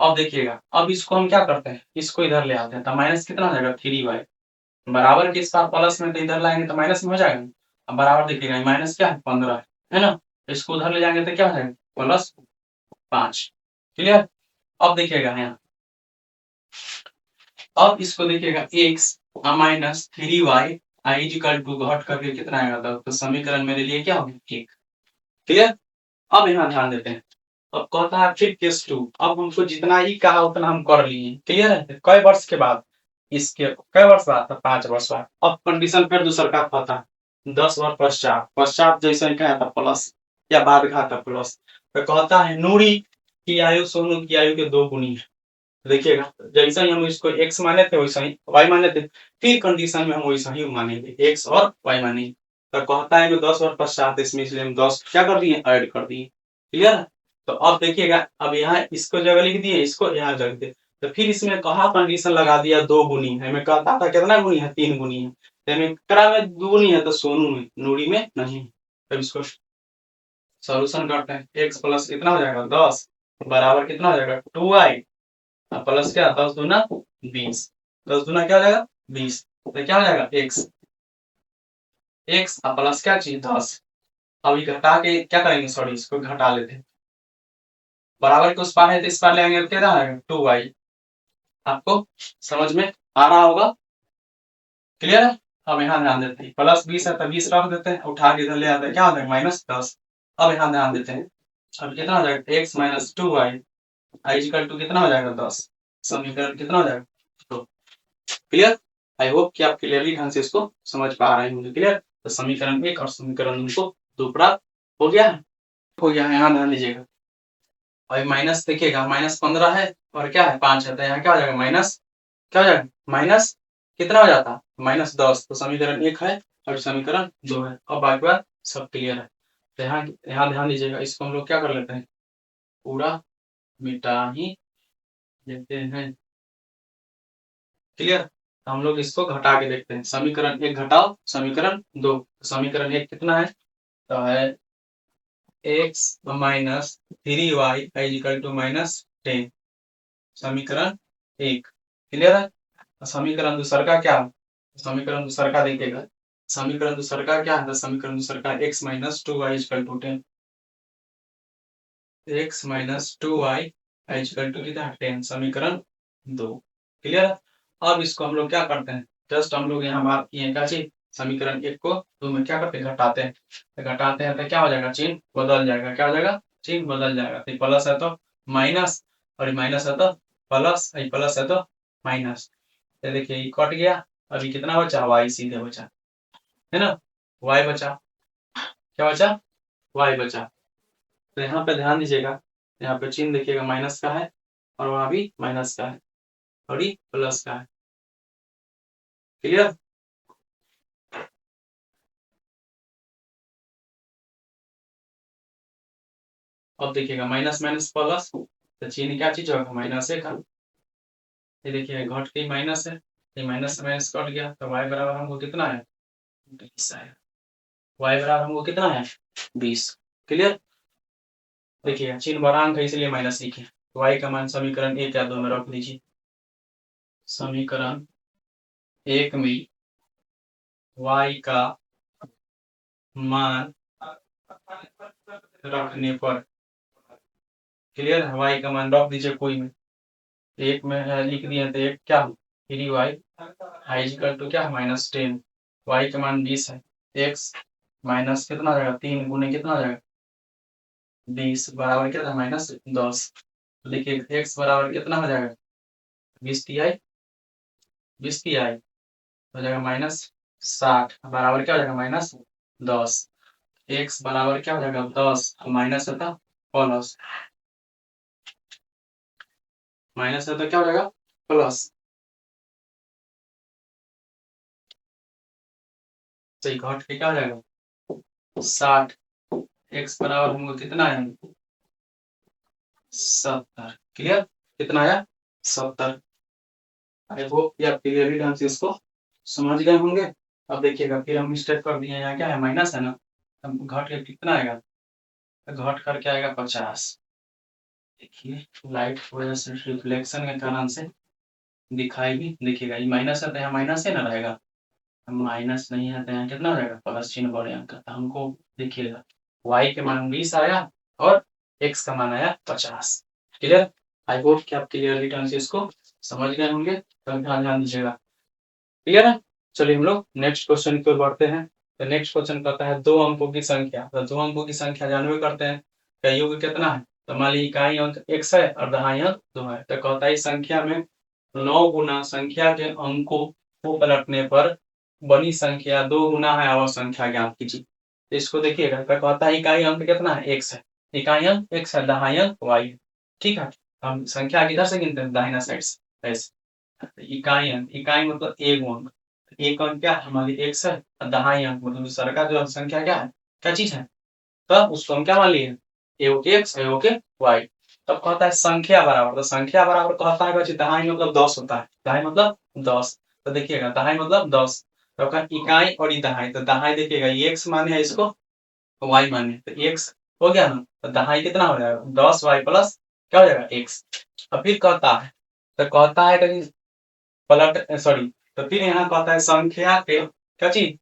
अब देखिएगा अब इसको हम क्या करते हैं, इसको इधर ले आते हैं तो माइनस कितना हो जाएगा 3y, बराबर के इस बार प्लस में तो इधर लाएंगे तो माइनस में हो जाएगा। अब बराबर देखिएगा माइनस क्या है 15 है ना, इसको उधर ले जाएंगे तो क्या हो जाएगा +5। क्लियर? अब देखिएगा यहाँ, अब इसको देखिएगा x minus 3y I equal to घट करके कितना आएगा, तो समीकरण मेरे लिए क्या होगा 1। क्लियर? अब यहाँ ध्यान देते हैं, अब कहता है फिर केस 2, अब हमको जितना ही कहा उतना हम कर लिए। क्लियर है? कई वर्ष के बाद, इसके कई वर्ष बाद, 5 वर्ष बाद। अब कंडीशन फिर दूसरा का पता है 10 वर्ष पश्चात, पश्चात जैसे क्या था प्लस या बाद का था प्लस, तो कहता है नूरी की आयु सोनू की आयु के 2 गुनी है। देखिएगा जैसा ही हम इसको x माने थे वैसा ही y माने थे, फिर कंडीशन में हम वैसा ही मानेंगे x और y मानेंगे। तो कहता है कि 10 वर्ष पश्चात, इसमें इसलिए हम 10 क्या कर दिए ऐड कर दिए। क्लियर है? तो अब देखिएगा अब यहाँ इसको जगह लिख दिए, इसको यहाँ जगह दिए, तो फिर इसमें कहा कंडीशन लगा दिया 2 गुनी है, हमें कहता था कितना गुनी है 3 गुनी है, तो हमें करा में 2 गुनी है तो सोनू में, नूरी में नहीं। तब इसको सोल्यूशन करते हैं, x प्लस कितना हो जाएगा 10 बराबर कितना हो जाएगा 2y, प्लस क्या 10 दूना 20, 10 दूना क्या हो जाएगा 20, तो क्या हो जाएगा x प्लस क्या चीज 10। अभी घटा के क्या करेंगे, सॉरी इसको घटा लेते हैं, बराबर के उस पार है तो इस पार ले आएंगे तो क्या आएगा 2y। आपको समझ में आ रहा होगा? क्लियर है? अब यहाँ ध्यान देते हैं, प्लस 20 है तो 20 रख देते हैं, उठा के इधर ले आते हैं, क्या हो जाएगा -10। अब यहाँ ध्यान देते हैं, अब कितना हो जाएगा x minus 2y I equal to कितना हो जाएगा 10, समीकरण कितना हो जाएगा 2। क्लियर? आई होप कि आप क्लियरली ढंग से इसको समझ पा रहे होंगे। क्लियर? तो समीकरण 1 और समीकरण 2 को 2 प्राप्त हो गया है, हो गया है। यहाँ ध्यान दीजिएगा, और माइनस देखिएगा -15 है और क्या है 5 है, तो यहाँ क्या हो जाएगा माइनस, क्या हो जाएगा माइनस कितना हो जाता है -10, तो समीकरण 1 है और समीकरण 2 है। अब बाकी बात सब क्लियर है। तो यहाँ ध्यान दीजिएगा, इसको हम लोग क्या कर लेते हैं, पूरा मिटा ही देते हैं। क्लियर? तो हम लोग इसको घटा के देखते हैं, समीकरण 1 घटाओ समीकरण 2, समीकरण 1 कितना है, तो है x minus 3y equal to -10, समीकरण 1। क्लियर है? समीकरण दूसरा का क्या है, समीकरण दूसरा का देखिएगा, समीकरण दूसरा का क्या है, समीकरण दूसरा का x minus 2y equal to 10, x minus 2y equal to कितना 10, समीकरण 2। क्लियर है? अब इसको हम लोग क्या करते हैं, जस्ट हम लोग यहाँ बात किए क्या चीज, समीकरण 1 को 2 में क्या करते हैं घटाते हैं, तो घटाते हैं तो क्या हो जाएगा चिन्ह बदल जाएगा, क्या हो जाएगा चिन्ह बदल जाएगा, तो प्लस है तो माइनस और माइनस है तो प्लस, प्लस है तो माइनस, तो देखिए ये कट गया, अभी कितना बचा y सीधे बचा है ना, y बचा, क्या बचा y बचा। तो यहाँ पे ध्यान दीजिएगा, यहाँ पे चिन्ह देखिएगा माइनस का है और वहां भी माइनस का है और ये प्लस का है। क्लियर? अब देखिएगा माइनस माइनस प्लस, तो चिन्ह क्या चीज होगा माइनस का, ये देखिए घट के माइनस है, ये माइनस से माइनस कट गया, तो y बराबर हमको कितना है 20 आया, y बराबर हमको कितना है 20। क्लियर? देखिए चिन्ह बढ़ांक है इसलिए माइनस लिखे, y का मान समीकरण 1 या 2 में रख दीजिए, समीकरण 1 में y का मान रखने पर, क्लियर है, y का मान रख दीजिए कोई में, एक में लिख दिया तो एक क्या 3y आई इक्वल टू क्या -10, y का मान 20 है, x माइनस कितना हो जाएगा 3 गुने कितना हो जाएगा 20 बराबर क्या था -10। देखिए x बराबर कितना हो जाएगा 20 टी आई हो जाएगा -60 बराबर क्या हो जाएगा -10, x बराबर क्या हो जाएगा 10, माइनस है तो प्लस, माइनस है तो क्या हो जाएगा प्लस। तो घट के क्या हो जाएगा 60। x बराबर हमको कितना है 70। क्लियर, कितना आया 70। आई होप कि आप क्लियरली ढंग से इसको समझ गए होंगे। अब देखिएगा फिर हम स्टेप कर दिए, यहाँ क्या है माइनस है ना, हम घट के कितना आएगा, घट करके आएगा 50। देखिए लाइट की वजह से रिफ्लेक्शन के कारण से दिखाई भी, देखिएगा ये माइनस है तो यहाँ माइनस ही ना रहेगा, माइनस नहीं है तो यहाँ कितना हो जाएगा प्लस चिन्ह बड़े अंक का। हमको देखिएगा y के मान 20 आया और x का मान आया 50। क्लियर, आई होप कि आप क्लियरली ढंग से इसको समझ गए होंगे, तो ध्यान दीजिएगा। क्लियर है, चलिए हम लोग नेक्स्ट क्वेश्चन की ओर बढ़ते हैं। तो नेक्स्ट क्वेश्चन कहता है दो अंकों की संख्या, तो दो अंकों की संख्या जानवे करते हैं, क्या योग कितना है, तो मान लीजिए इकाई अंक x है और दहाई अंक 2 है, तो कहता है इस संख्या में 9 गुना संख्या के अंकों को पलटने पर बनी संख्या 2 गुना है और संख्या ज्ञात कीजिए। तो इसको देखिएगा, तो कहता है इकाई अंक कितना है x है, इकाई अंक x है, दहाई अंक y है। ठीक है, हम संख्या किधर से गिनते हैं दाहिना साइड से ऐसे, इकाई अंक, इकाई मतलब एक अंक, एक अंक क्या है हमारी x है, और दहाई अंक मतलब दूसरा का जो संख्या क्या है, क्या चीज है, तब उसको हम क्या मान लिए एगो के x एगो के y। तब कहता है संख्या बराबर, तो संख्या बराबर कहता है बच्चे दहाई मतलब 10 होता है, दहाई मतलब 10। तो देखिएगा दहाई मतलब 10, तो का इकाई और ये दहाई, तो दहाई देखिएगा ये x माने है, इसको y माने, तो x हो गया ना, तो दहाई कितना हो जाएगा 10y प्लस क्या हो जाएगा x। और फिर कहता है, तो कहता है कहीं पलट सॉरी, तो फिर यहाँ कहता है संख्या के क्या चीज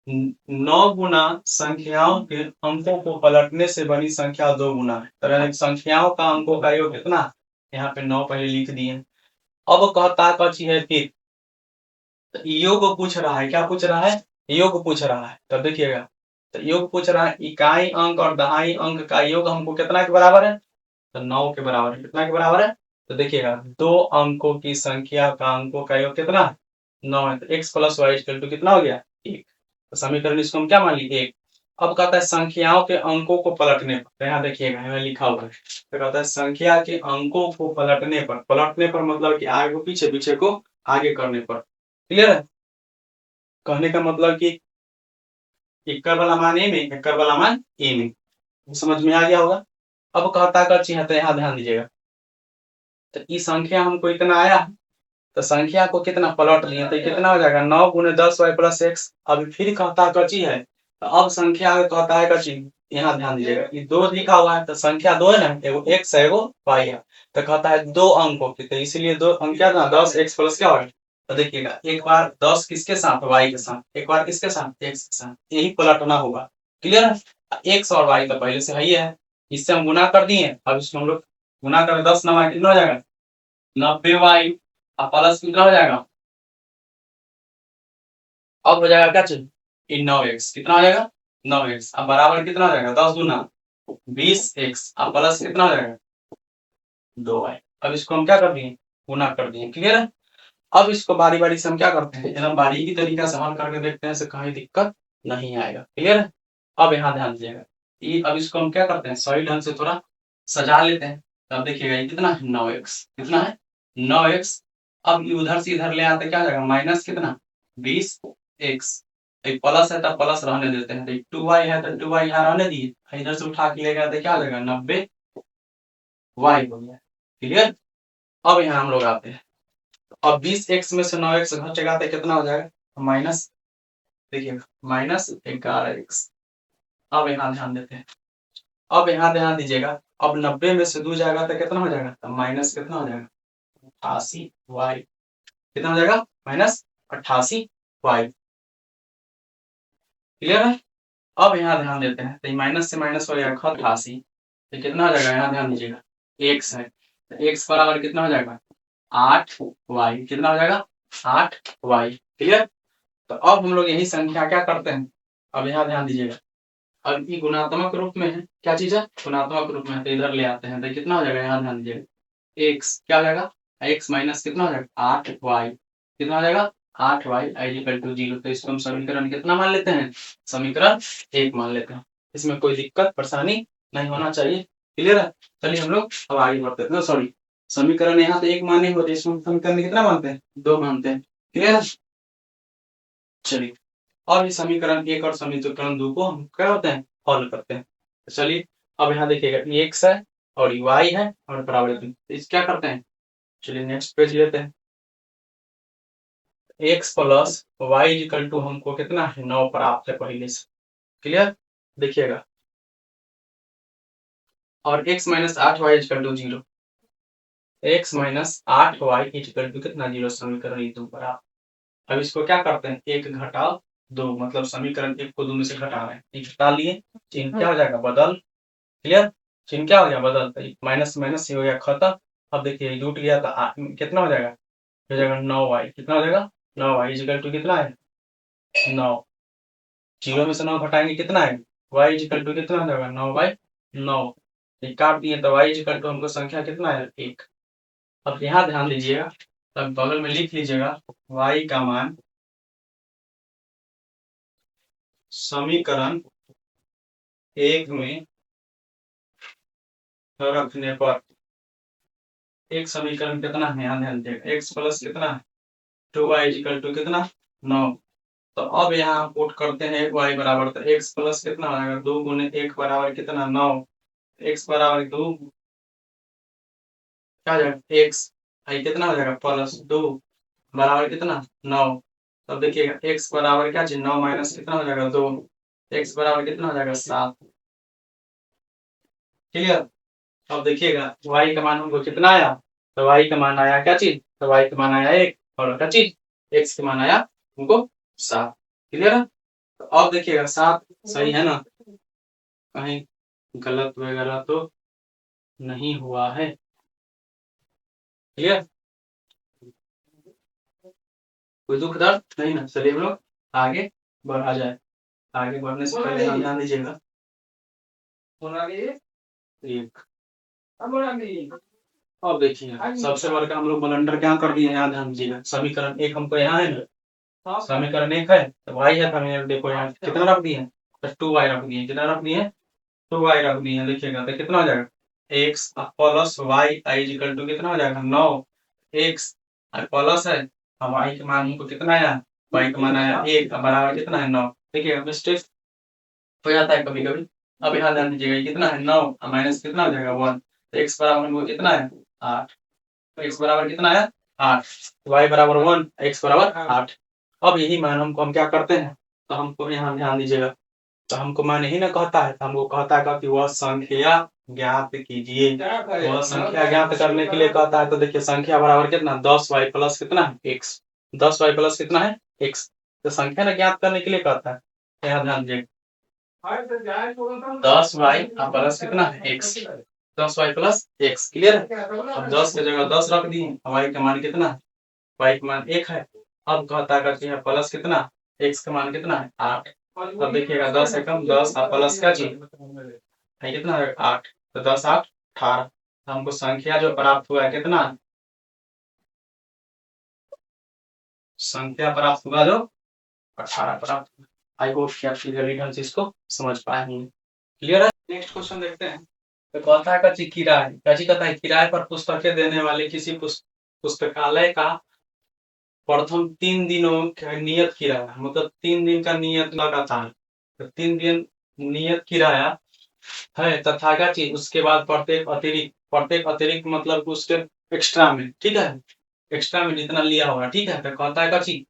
9 गुना संख्याओं के अंकों को पलटने से बनी संख्या 2 गुना है, तो संख्याओं का अंकों का योग कितना, यहाँ पे 9 पहले लिख दिए। अब कहता कची है फिर, तो योग पूछ रहा है, क्या पूछ रहा है योग पूछ रहा है, तो देखिएगा तो योग पूछ रहा है इकाई अंक और दहाई अंक का योग हमको कितना के बराबर है, तो 9 के बराबर है। कितना के बराबर है, तो देखिएगा दो अंकों की संख्या का अंकों का योग कितना है 9 है, तो x plus y equal to कितना हो गया 1। तो समीकरण इसको हम क्या मान लिए 1। अब कहता है संख्याओं के अंकों को पलटने पर, तो यहाँ देखिएगा यहाँ लिखा हुआ है, तो कहता है संख्या के अंकों को पलटने पर, पलटने पर मतलब कि आगे को पीछे, पीछे को आगे करने पर। क्लियर है, कहने का मतलब कि एक्कर वाला मान ए में, एक्कर वाला मान ए में, समझ में आ गया होगा। अब कहता कर है, तो यहाँ ध्यान दीजिएगा, तो ये संख्या हमको इतना आया, तो संख्या को कितना पलट लिया, तो कितना हो जाएगा 9 गुने 10 वाई प्लस एक्स। अब फिर कहता कची है, तो अब संख्या कहता है कची, यहाँ ध्यान दीजिएगा ये 2 लिखा हुआ है, तो संख्या 2 है ना, एगो एक्स है एगो वाई है, तो कहता है 2 अंकों की, तो इसलिए 2 अंक क्या था 10 एक्स प्लस क्या होगा, तो देखिएगा एक बार 10 किसके साथ वाई के साथ, एक बार किसके साथ एक्स के साथ, यही पलटना होगा। क्लियर है, एक्स और वाई तो पहले से ही है, इससे हम गुना कर दिए, अब इसको हम लोग गुना कर 10 नवा कितना हो जाएगा 90 वाई, अब प्लस कितना हो जाएगा, अब हो जाएगा क्या चीज 9x, कितना हो जाएगा 9x, अब बराबर कितना हो जाएगा 10 गुना 20x, अब प्लस कितना हो जाएगा 2y। अब इसको हम क्या कर दिए गुना कर दिए। क्लियर है, अब इसको बारी बारी से हम क्या करते हैं एकदम बारीकी तरीका से हल करके देखते हैं, से कहीं दिक्कत नहीं आएगा। क्लियर है, अब यहाँ ध्यान दीजिएगा, ये अब इसको हम क्या करते हैं सही ढंग से थोड़ा सजा लेते हैं। अब देखिएगा ये कितना है 9x, कितना है 9x। अब ये उधर से इधर ले आते क्या हो जाएगा माइनस कितना 20x, एक प्लस है तो प्लस रहने देते हैं, तो 2y है तो 2y यहाँ रहने दिए, इधर से उठा के ले गया तो क्या हो जाएगा 90y हो गया। क्लियर, अब यहाँ हम लोग आते हैं, अब 20x में से 9x घटेगा तो कितना हो जाएगा माइनस, देखिए माइनस 11x। अब यहाँ ध्यान देते हैं, अब यहाँ ध्यान दीजिएगा, अब 90 में से 2 जाएगा तो कितना हो जाएगा, तो माइनस कितना हो जाएगा 88y, कितना हो जाएगा माइनस 88y। क्लियर है, अब यहाँ ध्यान देते हैं, तो माइनस से माइनस हो जाएगा 88, तो कितना हो जाएगा यहाँ ध्यान दीजिएगा x है, तो x बराबर कितना हो जाएगा 8y, कितना हो जाएगा 8y। क्लियर, तो अब हम लोग यही संख्या क्या करते हैं, अब यहाँ ध्यान दीजिएगा, अब ये गुणात्मक रूप में है, क्या चीज है गुणात्मक रूप में है, तो इधर ले आते हैं तो कितना हो जाएगा यहाँ ध्यान दीजिएगा x क्या हो जाएगा x माइनस कितना हो जाएगा 8y, कितना हो जाएगा 8y इक्वल टू 0। तो इसको हम समीकरण कितना मान लेते हैं, समीकरण 1 मान लेते हैं, इसमें कोई दिक्कत परेशानी नहीं होना चाहिए। क्लियर है, चलिए हम लोग अब आगे बढ़ते हैं, सॉरी समीकरण यहाँ तो 1 माने होते, इसमें समीकरण कितना मानते हैं 2 मानते हैं। क्लियर है, चलिए और ये समीकरण 1 और समीकरण 2 को हम क्या होते हैं, हल करते हैं। तो चलिए अब यहाँ देखिएगा ये x है और ये y है और बराबर इस क्या करते हैं, चलिए नेक्स्ट पेज लेते हैं। x plus y equal to हमको कितना है 9 प्राप्त है पहले से, क्लियर। देखिएगा और x minus 8y equal to 0, x minus 8y equal to कितना 0, समीकरण 2 प्राप्त। अब इसको क्या करते हैं, 1 घटा 2, मतलब समीकरण 1 को 2 में से घटा रहे हैं, एक घटा लिए, चिन्ह क्या हो जाएगा बदल, क्लियर, चिन्ह क्या हो गया बदल, माइनस माइनस ये हो गया खत्म। अब देखिए जुट गया तो कितना हो जाएगा, हो जाएगा 9y, कितना हो जाएगा 9y इक्वल टू कितना है 9, 0 में से 9 घटाएंगे कितना है y इक्वल टू कितना हो जाएगा 9/9, काट दिए तो y इक्वल टू हमको संख्या कितना है 1। अब यहाँ ध्यान दीजिएगा, तब बगल में लिख लीजिएगा y का मान समीकरण 1 में रखने पर एक समीकरण कितना है, यहाँ ध्यान दीजिएगा x प्लस कितना है 2y इक्वल टू कितना 9। तो अब यहाँ पुट करते हैं y बराबर, तो x प्लस कितना हो जाएगा 2 गुने 1 बराबर कितना 9, x बराबर 2 क्या हो जाएगा x आई कितना हो जाएगा प्लस 2 बराबर कितना 9। तब देखिएगा x बराबर क्या चीज 9 माइनस कितना हो जाएगा 2, x बराबर कितना हो जाएगा 7, क्लियर। अब देखिएगा y का मान हमको कितना आया, तो y का मान आया क्या चीज, तो y का मान आया 1 और क्या चीज x का मान आया हमको 7, क्लियर है। तो अब देखिएगा 7 सही है ना, कहीं गलत वगैरह तो नहीं हुआ है, क्लियर, कोई दुख दर्द नहीं ना। चलिए हम लोग आगे बढ़ा जाए, आगे बढ़ने से पहले ध्यान दीजिएगा एक, अब देखिए सबसे बड़का हम लोग ब्लंडर क्या कर दिए, यहाँ ध्यान दीजिएगा समीकरण 1 हमको यहाँ है ना, समीकरण 1 है तो y है, तो हमने देखो यहाँ कितना रख दिए, तो 2y रख दिए, कितना रख दिए 2y रख दिए। देखिएगा तो कितना हो जाएगा x plus y I equal to कितना हो जाएगा 9, x प्लस है और y का मान हमको कितना आया, y का मान आया 1 बराबर कितना है 9। देखिएगा मिस्टेक हो जाता है कभी कभी। अब यहाँ ध्यान दीजिएगा कितना है 9 माइनस कितना हो जाएगा 1, तो x बराबर हमको कितना है 8, तो x बराबर कितना है 8, y बराबर 1 x बराबर 8। अब यही मान हमको हम क्या करते हैं, तो हमको यहाँ ध्यान दीजिएगा, तो हमको मान यही ना कहता है, तो हमको कहता है कि वह संख्या ज्ञात कीजिए, वह संख्या ज्ञात करने के लिए कहता है। तो देखिए संख्या बराबर कितना 10y प्लस कितना है x, 10y प्लस कितना है x, तो संख्या ना ज्ञात करने के लिए कहता है। यहाँ ध्यान दीजिएगा 10y प्लस कितना है x, 10y plus x, clear है। अब 10 की जगह 10 रख दिए, y का मान कितना है, y का मान 1 है। अब कहता करते हैं प्लस कितना x का मान कितना है 8, तब देखिएगा 10 से कम 10 प्लस क्या चीज है कितना है 8, तो 10 8 18, हमको संख्या जो प्राप्त हुआ है कितना, संख्या प्राप्त हुआ जो 18 प्राप्त हुआ। आई होप कि आप क्लियरली ढंग से इसको समझ पाए होंगे, क्लियर है। नेक्स्ट क्वेश्चन देखते हैं, तो कहता है कच्ची किराए, कच्ची कहता है किराए पर पुस्तकें देने वाले किसी पुस्तकालय का प्रथम 3 दिनों का नियत किराया, मतलब 3 दिन का नियत लगातार, तो 3 दिन नियत किराया है तथा क्या चीज, उसके बाद प्रत्येक अतिरिक्त मतलब उसके एक्स्ट्रा में, ठीक है, एक्स्ट्रा में जितना लिया होगा, ठीक है, तो कहता है क्या चीज,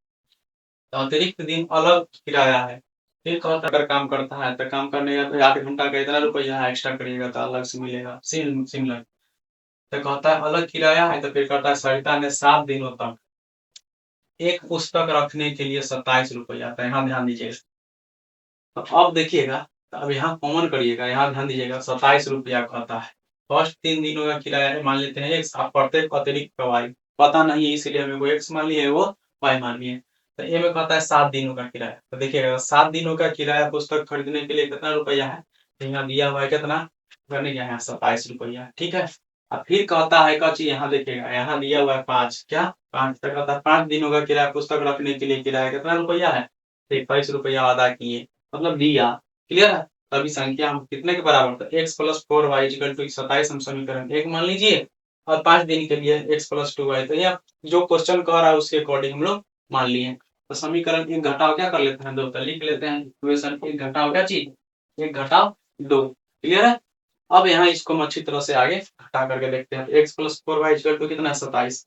तो अतिरिक्त दिन अलग किराया है। फिर कहता अगर काम करता है तो काम करने का तो 8 घंटा का इतना रुपया एक्स्ट्रा करिएगा तो अलग से मिलेगा सिमिलर। तो कहता है अलग किराया है, तो फिर कहता है सरिता ने 7 दिनों तक एक पुस्तक रखने के लिए 27 रुपया, तो यहाँ ध्यान दीजिएगा। तो अब देखिएगा, तो अब यहाँ कॉमन करिएगा, यहाँ ध्यान दीजिएगा 27 रुपया कहता है, फर्स्ट 3 दिनों का किराया है, मान लेते हैं एक प्रत्येक अतिरिक्त का वाई पता नहीं है इसलिए हमें वो एक्स मान लिए वो वाई मान लिए, तो ये में कहता है 7 दिनों का किराया। तो देखिएगा 7 दिनों का किराया पुस्तक खरीदने के लिए कितना रुपया है, तो यहाँ दिया हुआ है कितना, करने का यहाँ 27 रुपया, ठीक है। अब फिर कहता है कची, यहाँ देखिएगा यहाँ दिया हुआ है 5, क्या 5, तो कहता है 5 दिनों का किराया पुस्तक रखने के लिए किराया कितना रुपया है, 23 रुपया अदा किए, मतलब दिया, क्लियर है। तभी संख्या हम कितने के बराबर, तो x plus 4y equal to 27 हम समीकरण 1 मान लीजिए, और 5 दिन के लिए x प्लस 2y, तो यह जो क्वेश्चन कह रहा है उसके अकॉर्डिंग हम लोग मान लिए। तो समीकरण एक घटाव क्या कर लेते हैं, 2, तो लिख लेते हैं इक्वेशन एक घटाव क्या चीज, एक घटाव 2। क्लियर है। अब यहाँ इसको हम अच्छी तरह से आगे घटा करके देखते हैं। x + 4y = कितना, 27।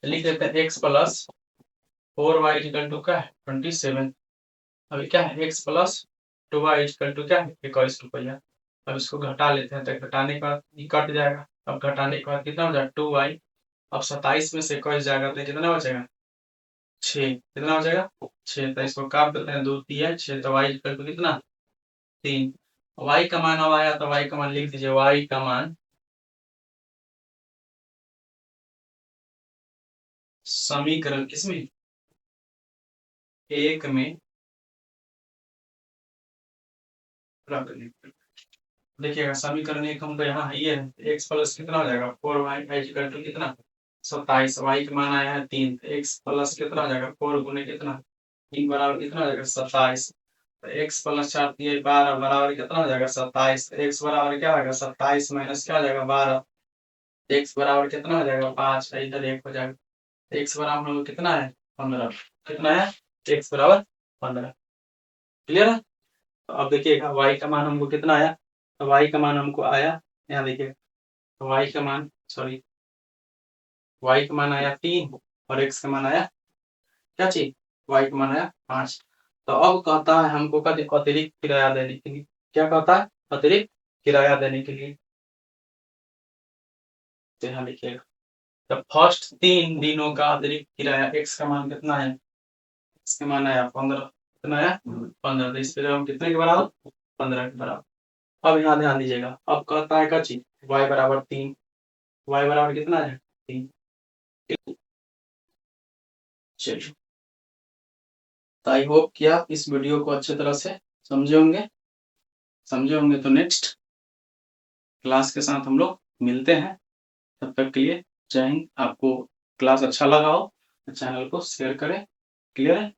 लिख लेते हैं x + 4y = क्या है, 27। अभी क्या है, x + 2y = क्या है, 21 रुपया। अब इसको घटा लेते हैं, तो घटाने के बाद ये कट जाएगा। अब घटाने के बाद कितना हो जाएगा, 2y। अब 27 में से 21 जाएगा तो कितना बचेगा, 6। कितना बचेगा, 6। तो इसको काट देते हैं, 2 3 6, तो y = कितना, 3। y का मान अब आया, तो y का मान लिख दीजिए, y का मान समीकरण किसमें, एक में रख लीजिए। देखिएगा समीकरण एक हम तो यहाँ ये है, x प्लस कितना हो जाएगा, 4y = कितना, 27। y का मान आया है 3, x प्लस कितना हो जाएगा, 4 गुने कितना, 3 बराबर कितना हो जाएगा, 27। तो x + 4 × 12 बराबर कितना हो जाएगा, 27। x बराबर क्या होगा, 27 माइनस क्या हो जाएगा, 12। x बराबर कितना हो जाएगा, 5। इधर 1 हो जाएगा। x बराबर हम लोग कितना है, 15। कितना है, x बराबर 15। क्लियर है। तो अब देखिएगा y का मान हमको कितना आया, तो y का मान हमको आया, यहाँ देखिए, तो y का मान सॉरी y का मान आया 3 और x का मान आया क्या चीज, y का मान आया 5। तो अब कहता है हमको अतिरिक्त किराया देने के लिए, क्या कहता है, अतिरिक्त किराया देने के लिए। तो यहाँ लिखिएगा, तो फर्स्ट 3 दिनों का अतिरिक्त किराया x का मान कितना है, x का मान आया 15। कितना आया, 15। तो इस पे हम कितने के बराबर, 15 के बराबर। अब यहाँ ध्यान दीजिएगा, अब कहता है क्या चीज, y बराबर 3। y बराबर कितना है, 3। चलिए, तो आई होप कि आप इस वीडियो को अच्छे तरह से समझे होंगे तो नेक्स्ट क्लास के साथ हम लोग मिलते हैं। तब तक के लिए जय हिंद। आपको क्लास अच्छा लगा हो तो चैनल को शेयर करें। क्लियर है।